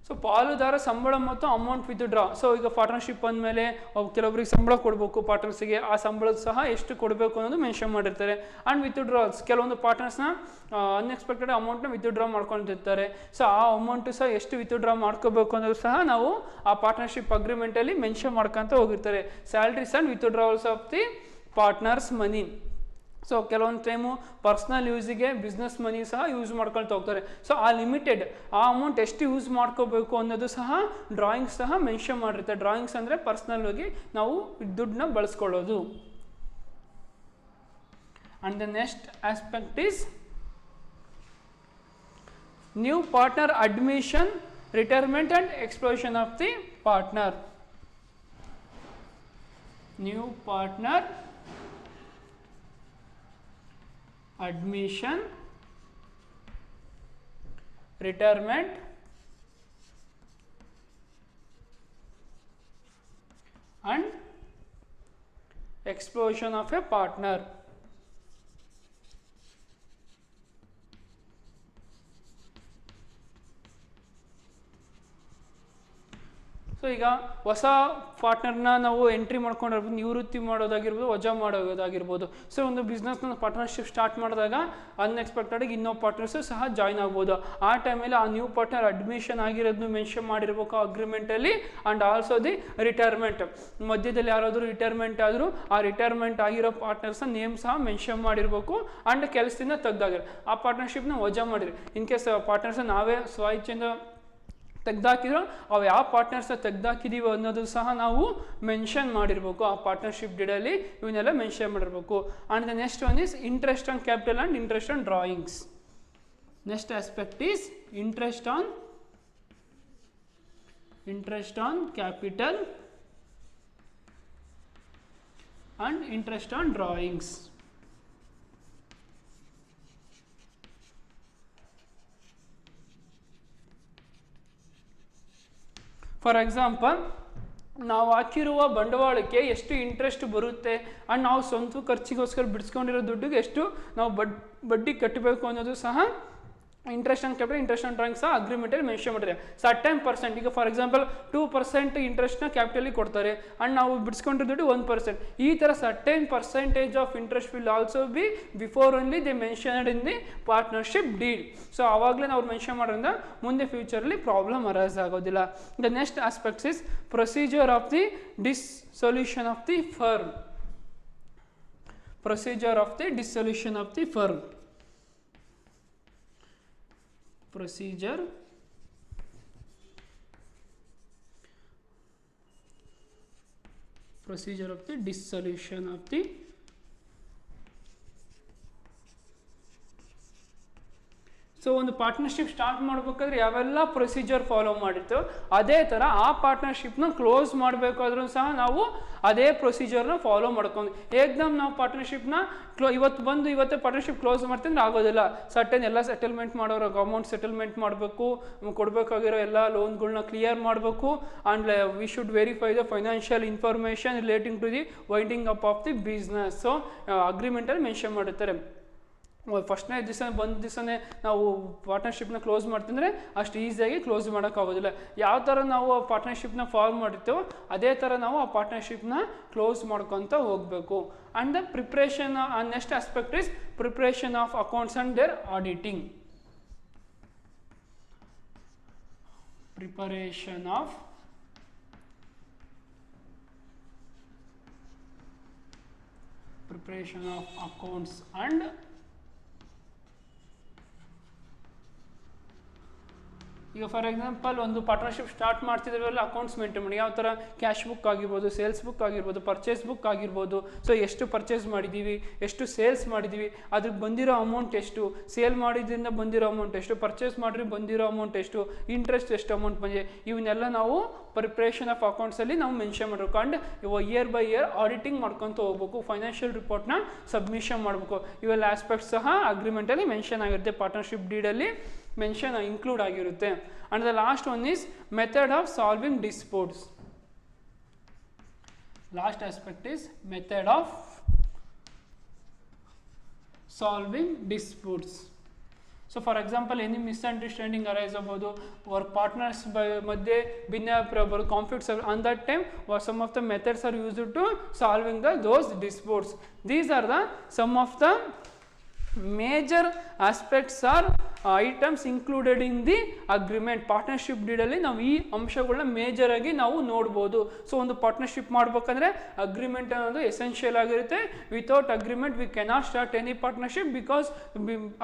So ಪಾಲುದಾರ ಸಂಬಳ ಮತ್ತು ಅಮೌಂಟ್ ವಿತ್ಡ್ರಾ. ಸೊ ಈಗ ಪಾರ್ಟ್ನರ್ಶಿಪ್ ಅಂದಮೇಲೆ ಕೆಲವೊಬ್ಬರಿಗೆ ಸಂಬಳ ಕೊಡಬೇಕು, ಪಾರ್ಟ್ನರ್ಸಿಗೆ ಆ ಸಂಬಳದ ಸಹ ಎಷ್ಟು ಕೊಡಬೇಕು ಅನ್ನೋದು ಮೆನ್ಷನ್ ಮಾಡಿರ್ತಾರೆ. ಆ್ಯಂಡ್ ವಿತ್ಡ್ರಾಲ್ಸ್, ಕೆಲವೊಂದು ಪಾರ್ಟ್ನರ್ಸ್ನ ಅನ್ಎಕ್ಸ್ಪೆಕ್ಟೆಡ್ ಅಮೌಂಟ್ನ ವಿತ್ಡ್ರಾ ಮಾಡ್ಕೊಂಡಿರ್ತಾರೆ. ಸೊ ಆ ಅಮೌಂಟು ಸಹ ಎಷ್ಟು ವಿತ್ಡ್ರಾ ಮಾಡ್ಕೋಬೇಕು ಅನ್ನೋದು ಸಹ ನಾವು ಆ ಪಾರ್ಟ್ನರ್ಶಿಪ್ ಅಗ್ರಿಮೆಂಟಲ್ಲಿ ಮೆನ್ಷನ್ ಮಾಡ್ಕೊತ ಹೋಗಿರ್ತಾರೆ. Salaries and withdrawals of the partners money. So ಕೆಲವೊಂದು ಟೈಮು ಪರ್ಸ್ನಲ್ ಯೂಸಿಗೆ ಬಿಸ್ನೆಸ್ ಮನಿ ಸಹ ಯೂಸ್ ಮಾಡ್ಕೊಳ್ತಾ ಹೋಗ್ತಾರೆ. ಸೊ ಆ ಲಿಮಿಟೆಡ್ ಆ ಅಮೌಂಟ್ ಎಷ್ಟು ಯೂಸ್ ಮಾಡ್ಕೋಬೇಕು ಅನ್ನೋದು ಸಹ ಡ್ರಾಯಿಂಗ್ಸ್ ಸಹ ಮೆನ್ಷನ್ ಮಾಡಿರ್ತಾರೆ. ಡ್ರಾಯಿಂಗ್ಸ್ ಅಂದರೆ ಪರ್ಸ್ನಲ್ ಆಗಿ ನಾವು ದುಡ್ಡನ್ನ ಬಳಸ್ಕೊಳ್ಳೋದು. And the next aspect is new partner admission, retirement and explosion of the partner. New partner admission, retirement and explosion of a partner. So ಈಗ ಹೊಸ ಪಾರ್ಟ್ನರ್ನ ನಾವು ಎಂಟ್ರಿ ಮಾಡ್ಕೊಂಡಿರ್ಬೋದು, ನಿವೃತ್ತಿ ಮಾಡೋದಾಗಿರ್ಬೋದು, ವಜಾ ಮಾಡೋದಾಗಿರ್ಬೋದು. ಸೊ ಒಂದು ಬಿಸ್ನೆಸ್ನ ಪಾರ್ಟ್ನರ್ಶಿಪ್ ಸ್ಟಾರ್ಟ್ ಮಾಡಿದಾಗ ಅನ್ಎಕ್ಸ್ಪೆಕ್ಟೆಡಾಗಿ ಇನ್ನೊಬ್ಬ ಪಾರ್ಟ್ನರ್ಸು ಸಹ ಜಾಯ್ನ್ ಆಗ್ಬೋದು. ಆ ಟೈಮಲ್ಲಿ ಆ ನ್ಯೂ ಪಾರ್ಟ್ನರ್ ಅಡ್ಮಿಷನ್ ಆಗಿರೋದನ್ನು ಮೆನ್ಷನ್ ಮಾಡಿರ್ಬೇಕು ಅಗ್ರಿಮೆಂಟಲ್ಲಿ. ಆ್ಯಂಡ್ ಆಲ್ಸೋ ದಿ ರಿಟೈರ್ಮೆಂಟ್, ಮಧ್ಯದಲ್ಲಿ ಯಾರಾದರೂ ರಿಟೈರ್ಮೆಂಟ್ ಆದರೂ ಆ ರಿಟೈರ್ಮೆಂಟ್ ಆಗಿರೋ ಪಾರ್ಟ್ನರ್ಸ್ನ ನೇಮ್ ಸಹ ಮೆನ್ಷನ್ ಮಾಡಿರ್ಬೇಕು. ಆ್ಯಂಡ್ ಕೆಲಸದಿಂದ ತೆಗ್ದಾಗಿರೋ ಆ ಪಾರ್ಟ್ನರ್ಶಿಪ್ನ ವಜಾ ಮಾಡಿರಿ. ಇನ್ ಕೇಸ್ ಪಾರ್ಟ್ನರ್ಸ್ನ ನಾವೇ ಸ್ವಇಚ್ಛೆಯಿಂದ ತೆಗ್ದಾಕಿದ್ರು ಅವು ಯಾವ ಪಾರ್ಟ್ನರ್ಸ್ನ ತೆಗ್ದಾಕಿದ್ದೀವೋ ಅನ್ನೋದು ಸಹ ನಾವು ಮೆನ್ಷನ್ ಮಾಡಿರ್ಬೇಕು. ಆ ಪಾರ್ಟ್ನರ್ಶಿಪ್ ಡೀಡಲ್ಲಿ ಇವನ್ನೆಲ್ಲ ಮೆನ್ಷನ್ ಮಾಡಿರ್ಬೇಕು. And the next one is interest on capital and interest on drawings. Next aspect is interest on capital and interest on drawings. For example, ನಾವು ಹಾಕಿರುವ ಬಂಡವಾಳಕ್ಕೆ ಎಷ್ಟು ಇಂಟ್ರೆಸ್ಟ್ ಬರುತ್ತೆ ಆ್ಯಂಡ್ ನಾವು ಸ್ವಂತ ಖರ್ಚಿಗೋಸ್ಕರ ಬಿಡಿಸ್ಕೊಂಡಿರೋ ದುಡ್ಡಿಗೆ ಎಷ್ಟು ನಾವು ಬಡ್ಡಿ ಕಟ್ಟಬೇಕು ಅನ್ನೋದು ಸಹ interest on capital, interest on drawing ಸಹ ಅಗ್ರಿಮೆಂಟಲ್ಲಿ ಮೆನ್ಷನ್ ಮಾಡಿದೆ. ಸರ್ಟನ್ ಪರ್ಸೆಂಟ್, ಈಗ ಫಾರ್ ಎಕ್ಸಾಂಪಲ್ 2% ಇಂಟ್ರೆಸ್ಟ್ನ ಕ್ಯಾಪಿಟಲಿ ಕೊಡ್ತಾರೆ ಆ್ಯಂಡ್ ನಾವು ಬಿಡಿಸ್ಕೊಂಡಿರೋ ದುಡ್ಡು 1%. ಈ ಥರ certain percentage of interest will also be before only they mentioned in the partnership deal. So ಆವಾಗಲೇ ನಾವು ಮೇನ್ಷನ್ ಮಾಡೋದ್ರಿಂದ ಮುಂದೆ ಫ್ಯೂಚರಲ್ಲಿ ಪ್ರಾಬ್ಲಮ್ ಅರೈಸ್ ಆಗೋದಿಲ್ಲ. The next aspects is procedure of the dissolution of the firm. Procedure of the dissolution of the firm. Procedure of the dissolution of the so ಒಂದು ಪಾರ್ಟ್ನರ್ಶಿಪ್ ಸ್ಟಾರ್ಟ್ ಮಾಡಬೇಕಾದ್ರೆ ಯಾವೆಲ್ಲ ಪ್ರೊಸೀಜರ್ ಫಾಲೋ ಮಾಡಿತ್ತು ಅದೇ ಥರ ಆ ಪಾರ್ಟ್ನರ್ಶಿಪ್ನ ಕ್ಲೋಸ್ ಮಾಡಬೇಕಾದ್ರೂ ಸಹ ನಾವು ಅದೇ ಪ್ರೊಸೀಜರ್ನ ಫಾಲೋ ಮಾಡ್ಕೊಂಡು ಏಕ್ದಮ್ ನಾವು ಪಾರ್ಟ್ನರ್ಶಿಪ್ನ ಇವತ್ತೇ ಪಾರ್ಟ್ನರ್ಶಿಪ್ ಕ್ಲೋಸ್ ಮಾಡ್ತಂದ್ರೆ ಆಗೋದಿಲ್ಲ. ಸರ್ಟನ್ ಎಲ್ಲ ಸೆಟಲ್ಮೆಂಟ್ ಮಾಡೋರು ಅಮೌಂಟ್ ಸೆಟಲ್ಮೆಂಟ್ ಮಾಡಬೇಕು, ಕೊಡಬೇಕಾಗಿರೋ ಎಲ್ಲ ಲೋನ್ಗಳನ್ನ ಕ್ಲಿಯರ್ ಮಾಡಬೇಕು. And we should verify the financial information relating to the winding up of the business. So ಅಗ್ರಿಮೆಂಟಲ್ಲಿ ಮೆನ್ಷನ್ ಮಾಡುತ್ತಾರೆ. ಫಸ್ಟ್ನೇ ದಿವಸ ಬಂದ ದಿವಸನೇ ನಾವು ಪಾರ್ಟ್ನರ್ಶಿಪ್ನ ಕ್ಲೋಸ್ ಮಾಡ್ತಿದ್ರೆ ಅಷ್ಟು ಈಸಿಯಾಗಿ ಕ್ಲೋಸ್ ಮಾಡೋಕ್ಕಾಗೋದಿಲ್ಲ. ಯಾವ ಥರ ನಾವು ಆ ಪಾರ್ಟ್ನರ್ಶಿಪ್ನ ಫಾರ್ಮ್ ಮಾಡಿರ್ತೀವೋ ಅದೇ ಥರ ನಾವು ಆ ಪಾರ್ಟ್ನರ್ಶಿಪ್ನ ಕ್ಲೋಸ್ ಮಾಡ್ಕೊತ ಹೋಗಬೇಕು. And the preparation next aspect is preparation of accounts and their auditing. Preparation of accounts and ಈಗ ಫಾರ್ ಎಕ್ಸಾಂಪಲ್ ಒಂದು ಪಾರ್ಟ್ನರ್ಶಿಪ್ ಸ್ಟಾರ್ಟ್ ಮಾಡ್ತಿದ್ದೀವಲ್ಲ, ಅಕೌಂಟ್ಸ್ ಮೇಂಟೈನ್ ಮಾಡಿ. ಯಾವ ಥರ ಕ್ಯಾಶ್ ಬುಕ್ ಆಗಿರ್ಬೋದು, ಸೇಲ್ಸ್ ಬುಕ್ ಆಗಿರ್ಬೋದು, ಪರ್ಚೇಸ್ ಬುಕ್ ಆಗಿರ್ಬೋದು. ಸೊ ಎಷ್ಟು ಪರ್ಚೇಸ್ ಮಾಡಿದ್ದೀವಿ, ಎಷ್ಟು ಸೇಲ್ಸ್ ಮಾಡಿದ್ದೀವಿ, ಅದಕ್ಕೆ ಬಂದಿರೋ ಅಮೌಂಟ್ ಎಷ್ಟು, ಸೇಲ್ ಮಾಡಿದ್ರಿಂದ ಬಂದಿರೋ ಅಮೌಂಟ್ ಎಷ್ಟು, ಪರ್ಚೇಸ್ ಮಾಡಿರಿ ಬಂದಿರೋ ಅಮೌಂಟ್ ಎಷ್ಟು, ಇಂಟ್ರೆಸ್ಟ್ ಎಷ್ಟು ಅಮೌಂಟ್ ಬಂದಿದೆ, ಇವನ್ನೆಲ್ಲ ನಾವು ಪ್ರಿಪ್ರೇಷನ್ ಆಫ್ ಅಕೌಂಟ್ಸಲ್ಲಿ ನಾವು ಮೆನ್ಷನ್ ಮಾಡಬೇಕು. And year by year auditing ಮಾಡ್ಕೊತ ಹೋಗ್ಬೇಕು, ಫೈನಾನ್ಷಿಯಲ್ ರಿಪೋರ್ಟ್ನ ಸಬ್ಮಿಷನ್ ಮಾಡಬೇಕು. ಇವೆಲ್ಲ ಆಸ್ಪೆಕ್ಟ್ಸ್ ಸಹ ಅಗ್ರಿಮೆಂಟಲ್ಲಿ ಮೆನ್ಷನ್ ಆಗಿರುತ್ತೆ, ಪಾರ್ಟ್ನರ್ಶಿಪ್ ಡೀಡಲ್ಲಿ ಮೆನ್ಷನ್ ಇನ್ಕ್ಲೂಡ್ ಆಗಿರುತ್ತೆ. And the last one is method of solving disputes. Last aspect is method of solving disputes. So for example any misunderstanding arise ಆಗ್ಬೋದು, ವರ್ಕ್ ಪಾರ್ಟ್ನರ್ಸ್ ಮಧ್ಯೆ ಭಿನ್ನಾಭಿಪ್ರಾಯ ಬರ್ಬೋದು, conflicts on that time some of the methods are used to solving those disputes. These are the some of the major aspects are items included in the agreement. Partnership ಡೀಡಲ್ಲಿ ನಾವು ಈ ಅಂಶಗಳನ್ನ ಮೇಜರ್ ಆಗಿ ನಾವು ನೋಡ್ಬೋದು. ಸೊ ಒಂದು ಪಾರ್ಟ್ನರ್ಶಿಪ್ ಮಾಡ್ಬೇಕಂದ್ರೆ ಅಗ್ರಿಮೆಂಟ್ ಅನ್ನೋದು ಎಸೆನ್ಷಿಯಲ್ ಆಗಿರುತ್ತೆ. Without agreement we cannot start any partnership, because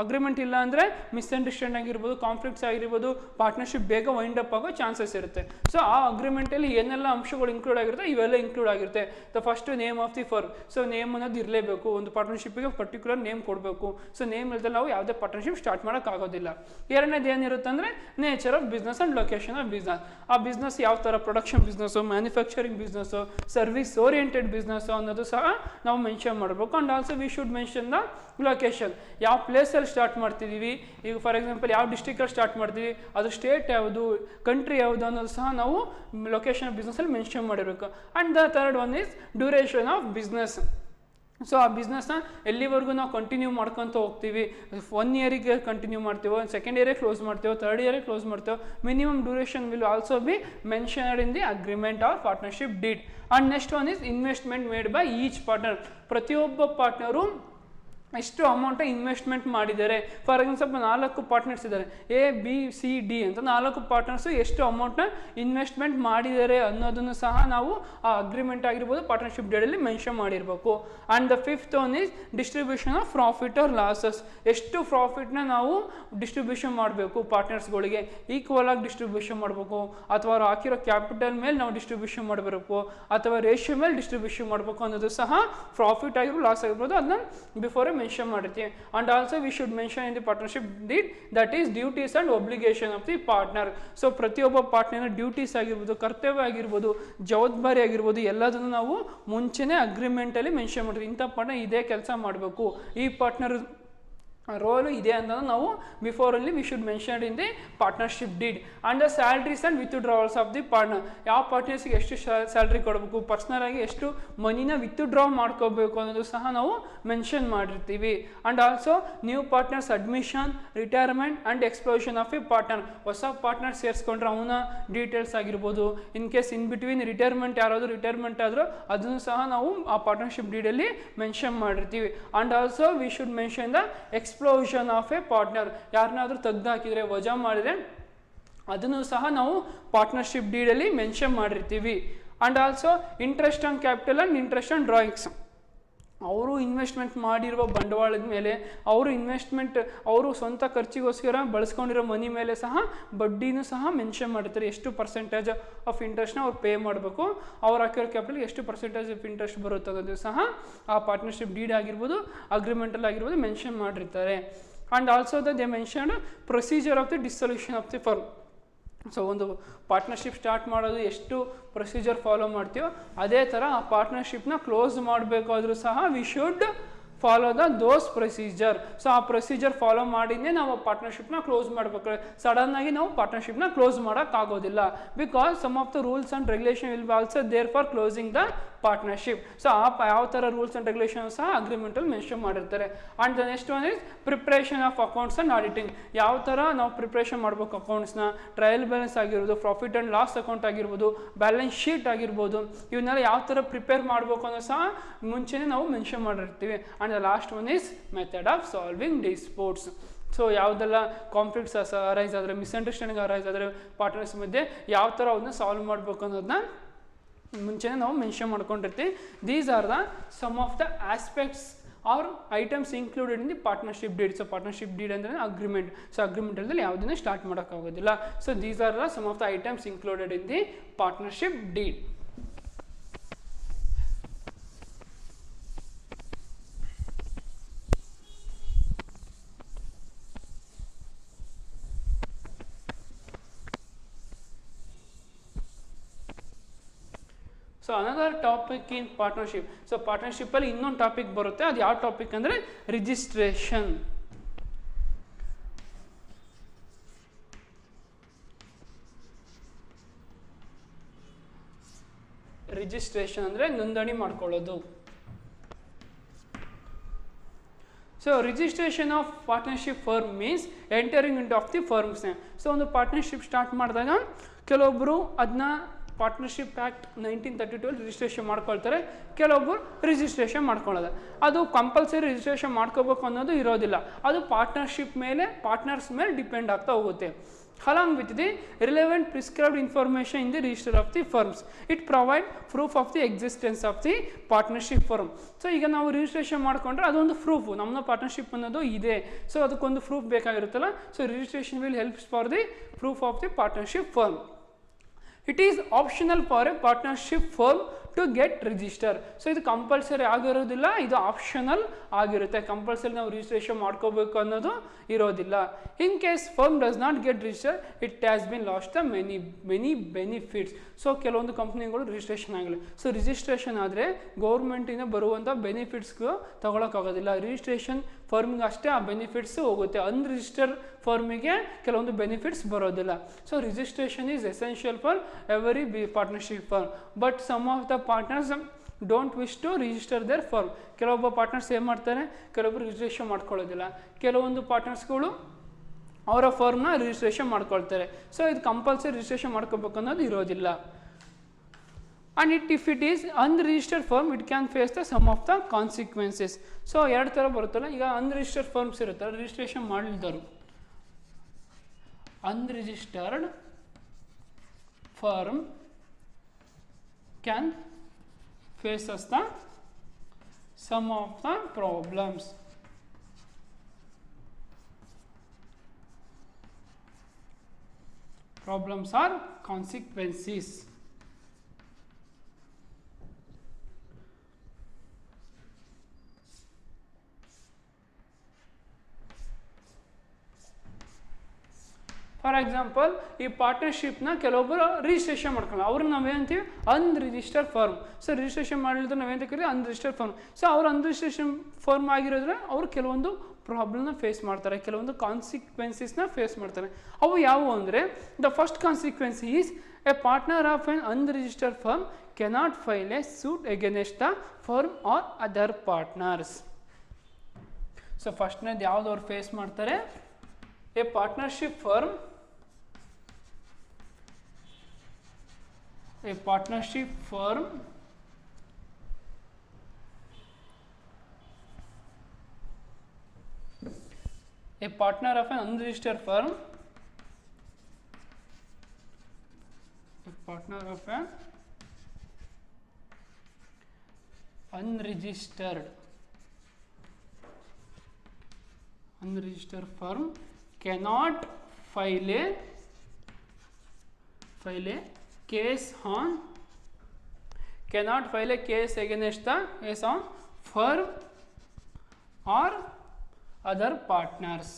agreement ಇಲ್ಲ ಅಂದರೆ ಮಿಸ್ಅಂಡರ್ಸ್ಟ್ಯಾಂಡ್ ಆಗಿರ್ಬೋದು, ಕಾನ್ಫ್ಲಿಕ್ಟ್ಸ್ ಆಗಿರ್ಬೋದು, ಪಾರ್ಟ್ನರ್ಶಿಪ್ ಬೇಗ ವೈಂಡ್ ಅಪ್ ಆಗೋ ಚಾನ್ಸಸ್ ಇರುತ್ತೆ. ಸೊ ಆ ಅಗ್ರಿಮೆಂಟಲ್ಲಿ ಏನೆಲ್ಲ ಅಂಶಗಳು ಇನ್ಕ್ಲೂಡ್ ಆಗಿರುತ್ತೆ ಇವೆಲ್ಲ ಇನ್ಕ್ಲೂಡ್ ಆಗಿರುತ್ತೆ. The first name of the firm. So name ಅನ್ನೋದು ಇರಲೇಬೇಕು, ಒಂದು ಪಾರ್ಟ್ನರ್ಶಿಪ್ಗೆ ಪರ್ಟಿಕ್ಯುಲರ್ ನೇಮ್ ಕೊಡಬೇಕು. ಸೊ ನೇಮ್ ಇಲ್ಲದೆ ನಾವು ಯಾವುದೇ ಪಾರ್ಟ್ನರ್ಶಿಪ್ ಸ್ಟಾರ್ಟ್ ಮಾಡೋಕ್ಕಾಗೋದಿಲ್ಲ. ಎರಡನೇದು ಏನಿರುತ್ತೆ ಅಂದರೆ nature of business and location of business. ಆ ಬಿಸ್ನೆಸ್ ಯಾವ ಥರ, production business, manufacturing business, service oriented business ಅನ್ನೋದು ಸಹ ನಾವು ಮೆನ್ಷನ್ ಮಾಡಬೇಕು. And also we should mention the location. ಯಾವ ಪ್ಲೇಸಲ್ಲಿ ಸ್ಟಾರ್ಟ್ ಮಾಡ್ತಿದ್ದೀವಿ, ಈಗ ಫಾರ್ ಎಕ್ಸಾಂಪಲ್ ಯಾವ ಡಿಸ್ಟ್ರಿಕ್ಟಲ್ಲಿ ಸ್ಟಾರ್ಟ್ ಮಾಡ್ತೀವಿ, ಅದು ಸ್ಟೇಟ್ ಯಾವುದು, ಕಂಟ್ರಿ ಯಾವುದು ಅನ್ನೋದು ಸಹ ನಾವು ಲೊಕೇಶನ್ ಬಿಸ್ನೆಸ್ಸಲ್ಲಿ ಮೆನ್ಷನ್ ಮಾಡಿರಬೇಕು. And the third one is duration of business. So ಆ ಬಿಸ್ನೆಸ್ನ ಎಲ್ಲಿವರೆಗೂ ನಾವು ಕಂಟಿನ್ಯೂ ಮಾಡ್ಕೊತ ಹೋಗ್ತೀವಿ, 1 ಇಯರಿಗೆ ಕಂಟಿನ್ಯೂ ಮಾಡ್ತೀವೋ, ಸೆಕೆಂಡ್ ಇಯರೇ ಕ್ಲೋಸ್ ಮಾಡ್ತೀವೋ, ಥರ್ಡ್ ಇಯರೇ ಕ್ಲೋಸ್ ಮಾಡ್ತೀವೋ, minimum duration will also be mentioned in the agreement or partnership deed. And next one is investment made by each partner. ಪ್ರತಿಯೊಬ್ಬ ಪಾರ್ಟ್ನರು ಎಷ್ಟು ಅಮೌಂಟ್ ಇನ್ವೆಸ್ಟ್ಮೆಂಟ್ ಮಾಡಿದ್ದಾರೆ. ಫಾರ್ ಎಕ್ಸಾಂಪಲ್ 4 ಪಾರ್ಟ್ನರ್ಸ್ ಇದ್ದಾರೆ, ಎ ಬಿ ಸಿ ಡಿ ಅಂತ 4 ಪಾರ್ಟ್ನರ್ಸು ಎಷ್ಟು ಅಮೌಂಟ್ನ ಇನ್ವೆಸ್ಟ್ಮೆಂಟ್ ಮಾಡಿದ್ದಾರೆ ಅನ್ನೋದನ್ನು ಸಹ ನಾವು ಆ ಅಗ್ರಿಮೆಂಟ್ ಆಗಿರ್ಬೋದು ಪಾರ್ಟ್ನರ್ಶಿಪ್ ಡೇಡಲ್ಲಿ ಮೆನ್ಷನ್ ಮಾಡಿರಬೇಕು. And the fifth one is distribution of profit or losses. ಎಷ್ಟು ಪ್ರಾಫಿಟ್ನ ನಾವು ಡಿಸ್ಟ್ರಿಬ್ಯೂಷನ್ ಮಾಡಬೇಕು, ಪಾರ್ಟ್ನರ್ಸ್ಗಳಿಗೆ ಈಕ್ವಲ್ ಆಗಿ ಡಿಸ್ಟ್ರಿಬ್ಯೂಷನ್ ಮಾಡಬೇಕು, ಅಥವಾ ಅವ್ರು ಹಾಕಿರೋ ಕ್ಯಾಪಿಟಲ್ ಮೇಲೆ ನಾವು ಡಿಸ್ಟ್ರಿಬ್ಯೂಷನ್ ಮಾಡಬೇಕು, ಅಥವಾ ರೇಷಿಯೋ ಮೇಲೆ ಡಿಸ್ಟ್ರಿಬ್ಯೂಷನ್ ಮಾಡಬೇಕು ಅನ್ನೋದು ಸಹ ಪ್ರಾಫಿಟ್ ಆಗಿರ್ಬೋದು ಲಾಸ್ ಆಗಿರ್ಬೋದು ಅದನ್ನ ಬಿಫೋರ್ ಮೆನ್ಷನ್ ಮಾಡಿರ್ತೀವಿ. And also we should mention in the partnership deed that is duties and obligation of the partner. So ಪ್ರತಿಯೊಬ್ಬ ಪಾರ್ಟ್ನರ್ ಡ್ಯೂಟೀಸ್ ಆಗಿರ್ಬೋದು, ಕರ್ತವ್ಯ ಆಗಿರ್ಬೋದು, ಜವಾಬ್ದಾರಿ ಆಗಿರ್ಬೋದು ಎಲ್ಲದನ್ನು ನಾವು ಮುಂಚೆನೇ ಅಗ್ರಿಮೆಂಟಲ್ಲಿ ಮೆನ್ಷನ್ ಮಾಡ್ತೀವಿ. ಇಂಥ ಪಾರ್ಟ್ನರ್ ಇದೇ ಕೆಲಸ ಮಾಡಬೇಕು, ಈ ಪಾರ್ಟ್ನರ್ ರೋಲು ಇದೆ ಅಂತ ನಾವು ಬಿಫೋರಲ್ಲಿ we should mention in the partnership deed. And the salaries and withdrawals of the partner. ಯಾವ ಪಾರ್ಟ್ನರ್ಸ್ಗೆ ಎಷ್ಟು ಸ್ಯಾಲ್ರಿ ಕೊಡಬೇಕು, ಪರ್ಸ್ನಲ್ ಆಗಿ ಎಷ್ಟು ಮನಿನ ವಿತ್ಡ್ರಾ ಮಾಡ್ಕೋಬೇಕು ಅನ್ನೋದು ಸಹ ನಾವು ಮೆನ್ಷನ್ ಮಾಡಿರ್ತೀವಿ. And also new partners admission, retirement and explosion of A partner. ಹೊಸ ಪಾರ್ಟ್ನರ್ ಸೇರಿಸ್ಕೊಂಡ್ರೆ ಅವನ ಡೀಟೇಲ್ಸ್ ಆಗಿರ್ಬೋದು, in case in between retirement ಯಾರಾದರೂ ರಿಟೈರ್ಮೆಂಟ್ ಆದರೂ ಅದನ್ನು ಸಹ ನಾವು ಆ ಪಾರ್ಟ್ನರ್ಶಿಪ್ ಡೀಡಲ್ಲಿ ಮೆನ್ಷನ್ ಮಾಡಿರ್ತೀವಿ. And also we should mention the explosion of A partner. ಯಾರನ್ನಾದ್ರೂ ತೆಗ್ದು ಹಾಕಿದರೆ, ವಜಾ ಮಾಡಿದರೆ ಅದನ್ನು ಸಹ ನಾವು ಪಾರ್ಟ್ನರ್ಶಿಪ್ ಡೀಡಲ್ಲಿ ಮೆನ್ಷನ್ ಮಾಡಿರ್ತೀವಿ. And also interest on capital and interest on drawings. ಅವರು ಇನ್ವೆಸ್ಟ್ಮೆಂಟ್ ಮಾಡಿರುವ ಬಂಡವಾಳದ ಮೇಲೆ, ಅವರು ಸ್ವಂತ ಖರ್ಚಿಗೋಸ್ಕರ ಬಳಸ್ಕೊಂಡಿರೋ ಮನಿ ಮೇಲೆ ಸಹ ಬಡ್ಡಿನೂ ಸಹ ಮೆನ್ಷನ್ ಮಾಡಿರ್ತಾರೆ. ಎಷ್ಟು ಪರ್ಸೆಂಟೇಜ್ ಆಫ್ ಇಂಟ್ರೆಸ್ಟ್ನ ಅವ್ರು ಪೇ ಮಾಡಬೇಕು, ಅವ್ರು ಹಾಕಿರೋ ಕ್ಯಾಪಿಟಲ್ ಎಷ್ಟು ಪರ್ಸೆಂಟೇಜ್ ಆಫ್ ಇಂಟ್ರೆಸ್ಟ್ ಬರುತ್ತೆ ಅನ್ನೋದು ಸಹ ಆ ಪಾರ್ಟ್ನರ್ಶಿಪ್ ಡೀಡ್ ಆಗಿರ್ಬೋದು ಅಗ್ರಿಮೆಂಟಲ್ಲಿ ಆಗಿರ್ಬೋದು ಮೆನ್ಷನ್ ಮಾಡಿರ್ತಾರೆ. And also they mentioned procedure of the dissolution of the firm. So ಒಂದು ಪಾರ್ಟ್ನರ್ಶಿಪ್ ಸ್ಟಾರ್ಟ್ ಮಾಡೋದು ಎಷ್ಟು ಪ್ರೊಸೀಜರ್ ಫಾಲೋ ಮಾಡ್ತೀವೋ ಅದೇ ಥರ ಆ ಪಾರ್ಟ್ನರ್ಶಿಪ್ನ ಕ್ಲೋಸ್ ಮಾಡಬೇಕಾದ್ರೂ ಸಹ we should follow those procedure. So ಆ ಪ್ರೊಸೀಜರ್ ಫಾಲೋ ಮಾಡಿನೇ ನಾವು ಪಾರ್ಟ್ನರ್ಶಿಪ್ನ ಕ್ಲೋಸ್ ಮಾಡಬೇಕು. ಸಡನ್ ಆಗಿ ನಾವು ಪಾರ್ಟ್ನರ್ಶಿಪ್ನ ಕ್ಲೋಸ್ ಮಾಡೋಕ್ಕಾಗೋದಿಲ್ಲ. Because some of the rules and regulation will be also there for closing the partnership. So ಯಾವ ಥರ ರೂಲ್ಸ್ ಆ್ಯಂಡ್ ರೆಗ್ಯುಲೇಷನ್ ಸಹ ಅಗ್ರಿಮೆಂಟಲ್ಲಿ ಮೆನ್ಷನ್ ಮಾಡಿರ್ತಾರೆ. And the next one is preparation of accounts and auditing. ಯಾವ ಥರ ನಾವು ಪ್ರಿಪ್ರೇಷನ್ ಮಾಡಬೇಕು ಅಕೌಂಟ್ಸ್ನ, ಟ್ರಯಲ್ ಬ್ಯಾಲೆನ್ಸ್ ಆಗಿರ್ಬೋದು, ಪ್ರಾಫಿಟ್ ಆ್ಯಂಡ್ ಲಾಸ್ ಅಕೌಂಟ್ ಆಗಿರ್ಬೋದು, ಬ್ಯಾಲೆನ್ಸ್ ಶೀಟ್ ಆಗಿರ್ಬೋದು, ಇವನ್ನೆಲ್ಲ ಯಾವ ಥರ ಪ್ರಿಪೇರ್ ಮಾಡಬೇಕು ಅನ್ನೋ ಸಹ ಮುಂಚೆನೇ ನಾವು ಮೆನ್ಷನ್ ಮಾಡಿರ್ತೀವಿ. And the last one is method of solving disputes. So ಯಾವುದೆಲ್ಲ ಕಾನ್ಫ್ಲಿಕ್ಟ್ಸ್ ಅರೈಸ್ ಆದರೆ, ಮಿಸ್ಅಂಡರ್ಸ್ಟ್ಯಾಂಡಿಂಗ್ ಅರೈಸ್ ಆದರೆ ಪಾರ್ಟ್ನರ್ಸ್ ಮಧ್ಯೆ ಯಾವ ಥರ ಅವನ್ನ ಸಾಲ್ವ್ ಮಾಡಬೇಕು ಅನ್ನೋದನ್ನ ಮುಂಚೆನೇ ನಾವು ಮೆನ್ಷನ್ ಮಾಡ್ಕೊಂಡಿರ್ತೀವಿ. These are the some of the aspects are items included in the partnership deed. So partnership deed ಅಂದರೆ ಅಗ್ರಿಮೆಂಟ್. ಸೊ ಅಗ್ರಿಮೆಂಟಲ್ಲಿ ಯಾವುದನ್ನೇ ಸ್ಟಾರ್ಟ್ ಮಾಡೋಕ್ಕಾಗೋದಿಲ್ಲ. So these are the some of the items included in the partnership deed. So another topic in partnership. So ಪಾರ್ಟ್ನರ್ಶಿಪ್ಪಲ್ಲಿ ಇನ್ನೊಂದು ಟಾಪಿಕ್ ಬರುತ್ತೆ. ಅದು ಯಾವ ಟಾಪಿಕ್ ಅಂದರೆ ರಿಜಿಸ್ಟ್ರೇಷನ್. ರಿಜಿಸ್ಟ್ರೇಷನ್ ಅಂದರೆ ನೋಂದಣಿ ಮಾಡ್ಕೊಳ್ಳೋದು. So registration of partnership firm means entering into of the firms name. So ಒಂದು ಪಾರ್ಟ್ನರ್ಶಿಪ್ ಸ್ಟಾರ್ಟ್ ಮಾಡಿದಾಗ ಕೆಲವೊಬ್ಬರು ಅದನ್ನ ಪಾರ್ಟ್ನರ್ಶಿಪ್ ಆ್ಯಕ್ಟ್ 1932 ರಿಜಿಸ್ಟ್ರೇಷನ್ ಮಾಡ್ಕೊಳ್ತಾರೆ, ಕೆಲವೊಬ್ಬರು ರಿಜಿಸ್ಟ್ರೇಷನ್ ಮಾಡ್ಕೊಳ್ಳೋದು. ಅದು ಕಂಪಲ್ಸರಿ ರಿಜಿಸ್ಟ್ರೇಷನ್ ಮಾಡ್ಕೋಬೇಕು ಅನ್ನೋದು ಇರೋದಿಲ್ಲ. ಅದು ಪಾರ್ಟ್ನರ್ಶಿಪ್ ಮೇಲೆ, ಪಾರ್ಟ್ನರ್ಸ್ ಮೇಲೆ ಡಿಪೆಂಡ್ ಆಗ್ತಾ ಹೋಗುತ್ತೆ. along with the relevant prescribed information in the register of the firms. It provide proof of the existence of the partnership firm. So ಈಗ ನಾವು ರಿಜಿಸ್ಟ್ರೇಷನ್ ಮಾಡ್ಕೊಂಡ್ರೆ ಅದೊಂದು ಪ್ರೂಫ್, ನಮ್ಮ ಪಾರ್ಟ್ನರ್ಶಿಪ್ ಅನ್ನೋದು ಇದೆ. ಸೊ ಅದಕ್ಕೊಂದು ಪ್ರೂಫ್ ಬೇಕಾಗಿರುತ್ತಲ್ಲ. So registration will helps for the proof of the partnership firm. It is optional for a partnership firm to get register. So ಇದು ಕಂಪಲ್ಸರಿ ಆಗಿರೋದಿಲ್ಲ, ಇದು ಆಪ್ಷನಲ್ ಆಗಿರುತ್ತೆ. ಕಂಪಲ್ಸರಿ ನಾವು ರಿಜಿಸ್ಟ್ರೇಷನ್ ಮಾಡ್ಕೋಬೇಕು ಅನ್ನೋದು ಇರೋದಿಲ್ಲ. In case firm does not get register, it has been last the many benefits. So ಕೆಲವೊಂದು ಕಂಪ್ನಿಗಳು ರಿಜಿಸ್ಟ್ರೇಷನ್ ಆಗಿಲ್ಲ. ಸೊ ರಿಜಿಸ್ಟ್ರೇಷನ್ ಆದರೆ ಗೌರ್ಮೆಂಟಿಂದ ಬರುವಂಥ ಬೆನಿಫಿಟ್ಸ್ಗೂ ತಗೊಳಕ್ಕಾಗೋದಿಲ್ಲ. ರಿಜಿಸ್ಟ್ರೇಷನ್ ಫರ್ಮ್ಗೆ ಅಷ್ಟೇ ಆ ಬೆನಿಫಿಟ್ಸ್ ಹೋಗುತ್ತೆ. ಅನ್ರಿಜಿಸ್ಟರ್ ಫರ್ಮಿಗೆ ಕೆಲವೊಂದು ಬೆನಿಫಿಟ್ಸ್ ಬರೋದಿಲ್ಲ. So registration is essential for every partnership firm. But some of the partners don't wish to register their firm. ಕೆಲವೊಬ್ಬ ಪಾರ್ಟ್ನರ್ಸ್ ಏನು ಮಾಡ್ತಾರೆ, ಕೆಲವೊಬ್ಬರು ರಿಜಿಸ್ಟ್ರೇಷನ್ ಮಾಡ್ಕೊಳ್ಳೋದಿಲ್ಲ. ಕೆಲವೊಂದು ಪಾರ್ಟ್ನರ್ಸ್ಗಳು ಅವರ ಫರ್ಮ್ನ ರಿಜಿಸ್ಟ್ರೇಷನ್ ಮಾಡ್ಕೊಳ್ತಾರೆ. ಸೊ ಇದು ಕಂಪಲ್ಸರಿ ರಿಜಿಸ್ಟ್ರೇಷನ್ ಮಾಡ್ಕೋಬೇಕು ಅನ್ನೋದು ಇರೋದಿಲ್ಲ. And if it is unregistered firm, it can face the some of the consequences. So ಎರಡು ಥರ ಬರುತ್ತಲ್ಲ. ಈಗ ಅನ್ರಿಜಿಸ್ಟರ್ಡ್ ಫರ್ಮ್ಸ್ ಇರುತ್ತಲ್ಲ, ರಿಜಿಸ್ಟ್ರೇಷನ್ ಮಾಡಿಲ್ದರು. Unregistered firm can faces the some of the problems. Problems are consequences. For example, ಈ ಪಾರ್ಟ್ನರ್ಶಿಪ್ನ ಕೆಲವೊಬ್ಬರು ರಿಜಿಸ್ಟ್ರೇಷನ್ ಮಾಡ್ಕೊಳ್ಳೋ, ಅವ್ರನ್ನ ನಾವೇನಂತೀವಿ ಅನ್ರಿಜಿಸ್ಟರ್ಡ್ ಫರ್ಮ್. ಸೊ ರಿಜಿಸ್ಟ್ರೇಷನ್ ಮಾಡಿದ್ರೆ ನಾವೇನು ಕರೀತೀವಿ ಅನ್ರಿಜಿಸ್ಟರ್ಡ್ ಫರ್ಮ್. ಸೊ ಅವ್ರು ಅನ್ರಿಜಿಸ್ಟ್ರೇಷನ್ ಫರ್ಮ್ ಆಗಿರೋದ್ರೆ ಅವರು ಕೆಲವೊಂದು ಪ್ರಾಬ್ಲಮ್ನ ಫೇಸ್ ಮಾಡ್ತಾರೆ, ಕೆಲವೊಂದು ಕಾನ್ಸಿಕ್ವೆನ್ಸಸ್ನ ಫೇಸ್ ಮಾಡ್ತಾರೆ. ಅವು ಯಾವುವು ಅಂದರೆ, the first consequence is a partner of an unregistered firm cannot file a suit against the firm or other partners. So ಫಸ್ಟ್ನೇದು ಯಾವ್ದು ಅವ್ರು ಫೇಸ್ ಮಾಡ್ತಾರೆ, a partnership firm, a partnership firm a partner of an unregistered firm, a partner of an unregistered firm cannot file a case against the case on firm or other partners.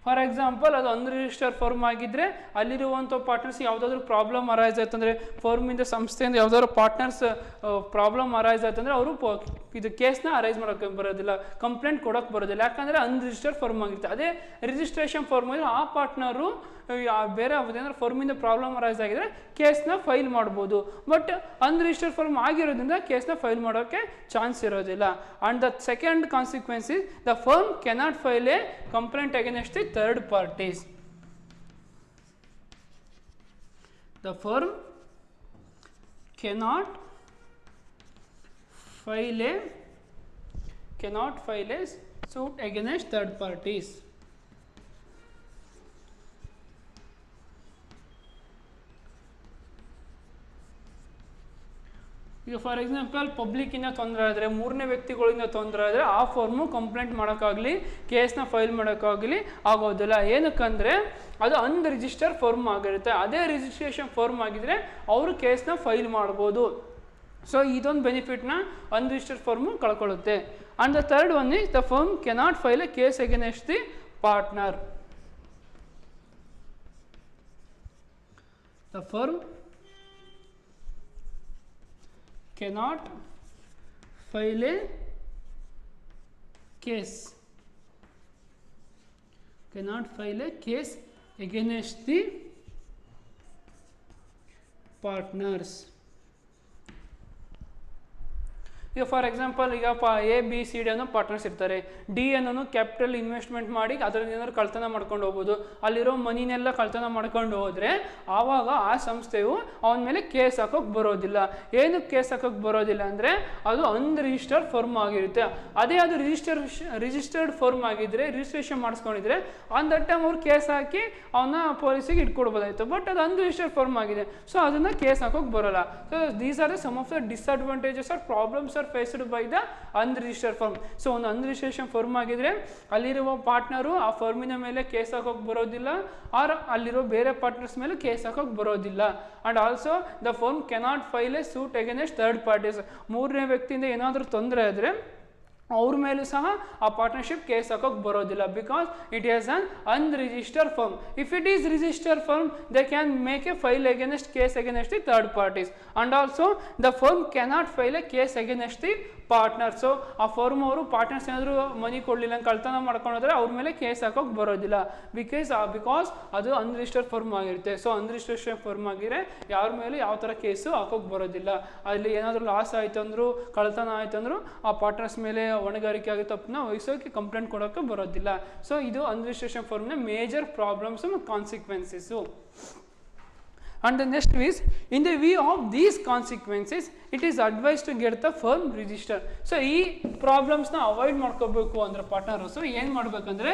For example ಅದು ಅನ್ರಿಜಿಸ್ಟರ್ ಫರ್ಮ್ ಆಗಿದ್ದರೆ ಅಲ್ಲಿರುವಂಥ ಪಾರ್ಟ್ನರ್ಸ್ ಯಾವುದಾದ್ರೂ ಪ್ರಾಬ್ಲಮ್ ಅರೈಸ್ ಆಯ್ತಂದರೆ ಫರ್ಮಿಂದ ಸಂಸ್ಥೆಯಿಂದ ಯಾವುದಾದ್ರು ಪಾರ್ಟ್ನರ್ಸ್ ಪ್ರಾಬ್ಲಮ್ ಅರೈಸ್ ಆಯ್ತಂದರೆ ಅವರು ಇದು ಕೇಸ್ನ ಅರೈಸ್ ಮಾಡೋಕ್ಕೆ ಬರೋದಿಲ್ಲ, ಕಂಪ್ಲೇಂಟ್ ಕೊಡೋಕ್ಕೆ ಬರೋದಿಲ್ಲ, ಯಾಕಂದರೆ ಅನ್ರಿಜಿಸ್ಟರ್ ಫರ್ಮ್ ಆಗಿರುತ್ತೆ. ಅದೇ ರಿಜಿಸ್ಟ್ರೇಷನ್ ಫರ್ಮ್ ಇದ್ದರೆ ಆ ಪಾರ್ಟ್ನರು ಬೇರೆ ಏನಾದ್ರು ಫರ್ಮಿಂದ ಪ್ರಾಬ್ಲಮ್ ಅರೈಸ್ ಆಗಿದ್ರೆ ಕೇಸ್ನ ಫೈಲ್ ಮಾಡ್ಬೋದು. ಬಟ್ ಅನ್ರಿಜಿಸ್ಟರ್ ಫರ್ಮ್ ಆಗಿರೋದ್ರಿಂದ ಕೇಸ್ನ ಫೈಲ್ ಮಾಡೋಕ್ಕೆ ಚಾನ್ಸ್ ಇರೋದಿಲ್ಲ. And the second consequence is the firm cannot file A complaint against the third parties. The firm cannot file a suit against third parties. ಈಗ ಫಾರ್ ಎಕ್ಸಾಂಪಲ್ ಪಬ್ಲಿಕ್ಕಿಂದ ತೊಂದರೆ ಆದರೆ, ಮೂರನೇ ವ್ಯಕ್ತಿಗಳಿಂದ ತೊಂದರೆ ಆದರೆ ಆ ಫಾರ್ಮು ಕಂಪ್ಲೇಂಟ್ ಮಾಡೋಕ್ಕಾಗಲಿ ಕೇಸ್ನ ಫೈಲ್ ಮಾಡೋಕ್ಕಾಗಲಿ ಆಗೋದಿಲ್ಲ. ಏನಕ್ಕಂದರೆ ಅದು ಅನ್ರಿಜಿಸ್ಟರ್ ಫರ್ಮ್ ಆಗಿರುತ್ತೆ. ಅದೇ ರಿಜಿಸ್ಟ್ರೇಷನ್ ಫರ್ಮ್ ಆಗಿದ್ದರೆ ಅವರು ಕೇಸ್ನ ಫೈಲ್ ಮಾಡ್ಬೋದು. ಸೊ ಇದೊಂದು ಬೆನಿಫಿಟ್ನ ಅನ್ರಿಜಿಸ್ಟರ್ ಫರ್ಮು ಕಳ್ಕೊಳ್ಳುತ್ತೆ. And the third one is the firm cannot file a case against the partner. The firm cannot file a case against the partners. ಈಗ ಫಾರ್ ಎಕ್ಸಾಂಪಲ್ ಈಗ ಎ ಬಿ ಸಿ ಡಿ ಅನ್ನೋ ಪಾರ್ಟ್ನರ್ಸ್ ಇರ್ತಾರೆ. ಡಿ ಅನ್ನೋನು ಕ್ಯಾಪಿಟಲ್ ಇನ್ವೆಸ್ಟ್ಮೆಂಟ್ ಮಾಡಿ ಅದರಲ್ಲಿ ಏನಾದ್ರು ಕಳ್ತನ ಮಾಡ್ಕೊಂಡು ಹೋಗ್ಬೋದು. ಅಲ್ಲಿರೋ ಮನಿನೆಲ್ಲ ಕಳ್ತನ ಮಾಡ್ಕೊಂಡು ಹೋದರೆ ಆವಾಗ ಆ ಸಂಸ್ಥೆಯು ಅವನ ಮೇಲೆ ಕೇಸ್ ಹಾಕೋಕ್ಕೆ ಬರೋದಿಲ್ಲ. ಏನಕ್ಕೆ ಕೇಸ್ ಹಾಕೋಕ್ಕೆ ಬರೋದಿಲ್ಲ ಅಂದರೆ ಅದು ಅನ್ರಿಜಿಸ್ಟರ್ಡ್ ಫರ್ಮ್ ಆಗಿರುತ್ತೆ. ಅದೇ ಅದು ರಿಜಿಸ್ಟರ್ಡ್ ಫರ್ಮ್ ಆಗಿದ್ದರೆ, ರಿಜಿಸ್ಟ್ರೇಷನ್ ಮಾಡಿಸ್ಕೊಂಡಿದ್ರೆ ಆನ್ ದಟ್ ಟೈಮ್ ಅವ್ರು ಕೇಸ್ ಹಾಕಿ ಅವನ್ನ ಪೊಲೀಸಿಗೆ ಇಟ್ಕೊಡ್ಬೋದಾಯಿತು. ಬಟ್ ಅದು ಅನ್ರಿಜಿಸ್ಟರ್ಡ್ ಫರ್ಮ್ ಆಗಿದೆ, ಸೊ ಅದನ್ನು ಕೇಸ್ ಹಾಕೋಕ್ಕೆ ಬರೋಲ್ಲ. So these are the some of the disadvantages or problems are faced by the unregistered firm. So ಒಂದು ಅನ್ರಿಜಿಸ್ಟ್ರೇಷನ್ ಫರ್ಮ್ ಆಗಿದ್ರೆ ಅಲ್ಲಿರುವ ಪಾರ್ಟ್ನರು ಆ ಫರ್ಮಿನ ಮೇಲೆ ಕೇಸ್ ಹಾಕೋಕೆ ಬರೋದಿಲ್ಲ, ಆರ್ ಅಲ್ಲಿರೋ ಬೇರೆ ಪಾರ್ಟ್ನರ್ಸ್ ಮೇಲೆ ಕೇಸ್ ಹಾಕೋಕೆ ಬರೋದಿಲ್ಲ. And also the firm cannot file a suit against third parties. ಮೂರನೇ ವ್ಯಕ್ತಿಯಿಂದ ಏನಾದರೂ ತೊಂದರೆ ಆದರೆ ಅವ್ರ ಮೇಲೂ ಸಹ ಆ ಪಾರ್ಟ್ನರ್ಶಿಪ್ ಕೇಸ್ ಹಾಕೋಕೆ ಬರೋದಿಲ್ಲ, because it is an unregistered firm. If it is registered firm they can make A file against case against the third parties. And also the firm cannot file a case against the partner. So ಆ ಫರ್ಮ್ ಅವರು ಪಾರ್ಟ್ನರ್ಸ್ ಏನಾದರೂ ಮನಿ ಕೊಡಲಿಲ್ಲ, ಕಳ್ತನ ಮಾಡ್ಕೊಂಡ್ರೆ ಅವ್ರ ಮೇಲೆ ಕೇಸ್ ಹಾಕೋಕೆ ಬರೋದಿಲ್ಲ, ಬಿಕಾಸ್ ಅದು ಅನ್ರಿಜಿಸ್ಟರ್ಡ್ ಫರ್ಮ್ ಆಗಿರುತ್ತೆ. ಸೊ ಅನ್ರಿಜಿಸ್ಟ್ರೇಷನ್ ಫರ್ಮ್ ಆಗಿದ್ರೆ ಯಾರ ಮೇಲೆ ಯಾವ ಥರ ಕೇಸು ಹಾಕೋಕೆ ಬರೋದಿಲ್ಲ. ಅಲ್ಲಿ ಏನಾದರೂ ಲಾಸ್ ಆಯಿತು ಅಂದರೂ, ಕಳ್ತನ ಆಯಿತು ಅಂದರೂ ಆ ಪಾರ್ಟ್ನರ್ಸ್ ಮೇಲೆ ಹೊಣೆಗಾರಿಕೆ ಆಗಿ ತಪ್ಪನ್ನ ವಹಿಸೋಕೆ ಕಂಪ್ಲೇಂಟ್ ಕೊಡೋಕ್ಕೆ ಬರೋದಿಲ್ಲ. ಸೊ ಇದು ಅನ್ರಿಜಿಸ್ಟ್ರೇಷನ್ ಫರ್ಮ್ನ ಮೇಜರ್ ಪ್ರಾಬ್ಲಮ್ಸ್ ಮತ್ತು ಕಾನ್ಸಿಕ್ವೆನ್ಸಸ್ಸು. And the next is, in the view of these consequences, it is advised to get the firm registered. So ಈ ಪ್ರಾಬ್ಲಮ್ಸ್ನ ಅವಾಯ್ಡ್ ಮಾಡ್ಕೋಬೇಕು ಅಂದರೆ ಪಾರ್ಟ್ನರ್ಸು ಏನು ಮಾಡಬೇಕಂದ್ರೆ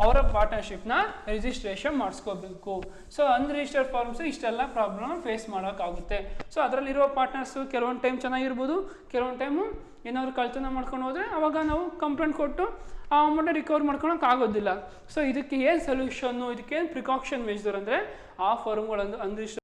ಅವರ ಪಾರ್ಟ್ನರ್ಶಿಪ್ನ ರಿಜಿಸ್ಟ್ರೇಷನ್ ಮಾಡಿಸ್ಕೋಬೇಕು. ಸೊ ಅನ್ರಿಜಿಸ್ಟರ್ಡ್ ಫರ್ಮ್ಸು ಇಷ್ಟೆಲ್ಲ ಪ್ರಾಬ್ಲಮ್ ಫೇಸ್ ಮಾಡೋಕ್ಕಾಗುತ್ತೆ. ಸೊ ಅದರಲ್ಲಿರುವ ಪಾರ್ಟ್ನರ್ಸು ಕೆಲವೊಂದು ಟೈಮ್ ಚೆನ್ನಾಗಿರ್ಬೋದು, ಕೆಲವೊಂದು ಟೈಮು ಏನಾದರೂ ಕಳ್ತನ ಮಾಡ್ಕೊಂಡು ಹೋದರೆ ಅವಾಗ ನಾವು ಕಂಪ್ಲೇಂಟ್ ಕೊಟ್ಟು ಆ ಅಮೌಂಟನ್ನ ರಿಕವರ್ ಮಾಡ್ಕೊಳಕ್ಕೆ ಆಗೋದಿಲ್ಲ. ಸೊ ಇದಕ್ಕೆ ಏನು ಸೊಲ್ಯೂಷನ್ನು, ಇದಕ್ಕೇನು ಪ್ರಿಕಾಷನ್ ಮೆಜರ್ ಅಂದರೆ ಆ ಫರ್ಮ್ಗಳನ್ನು ಅನ್ರಿಜಿಸ್ಟರ್ಡ್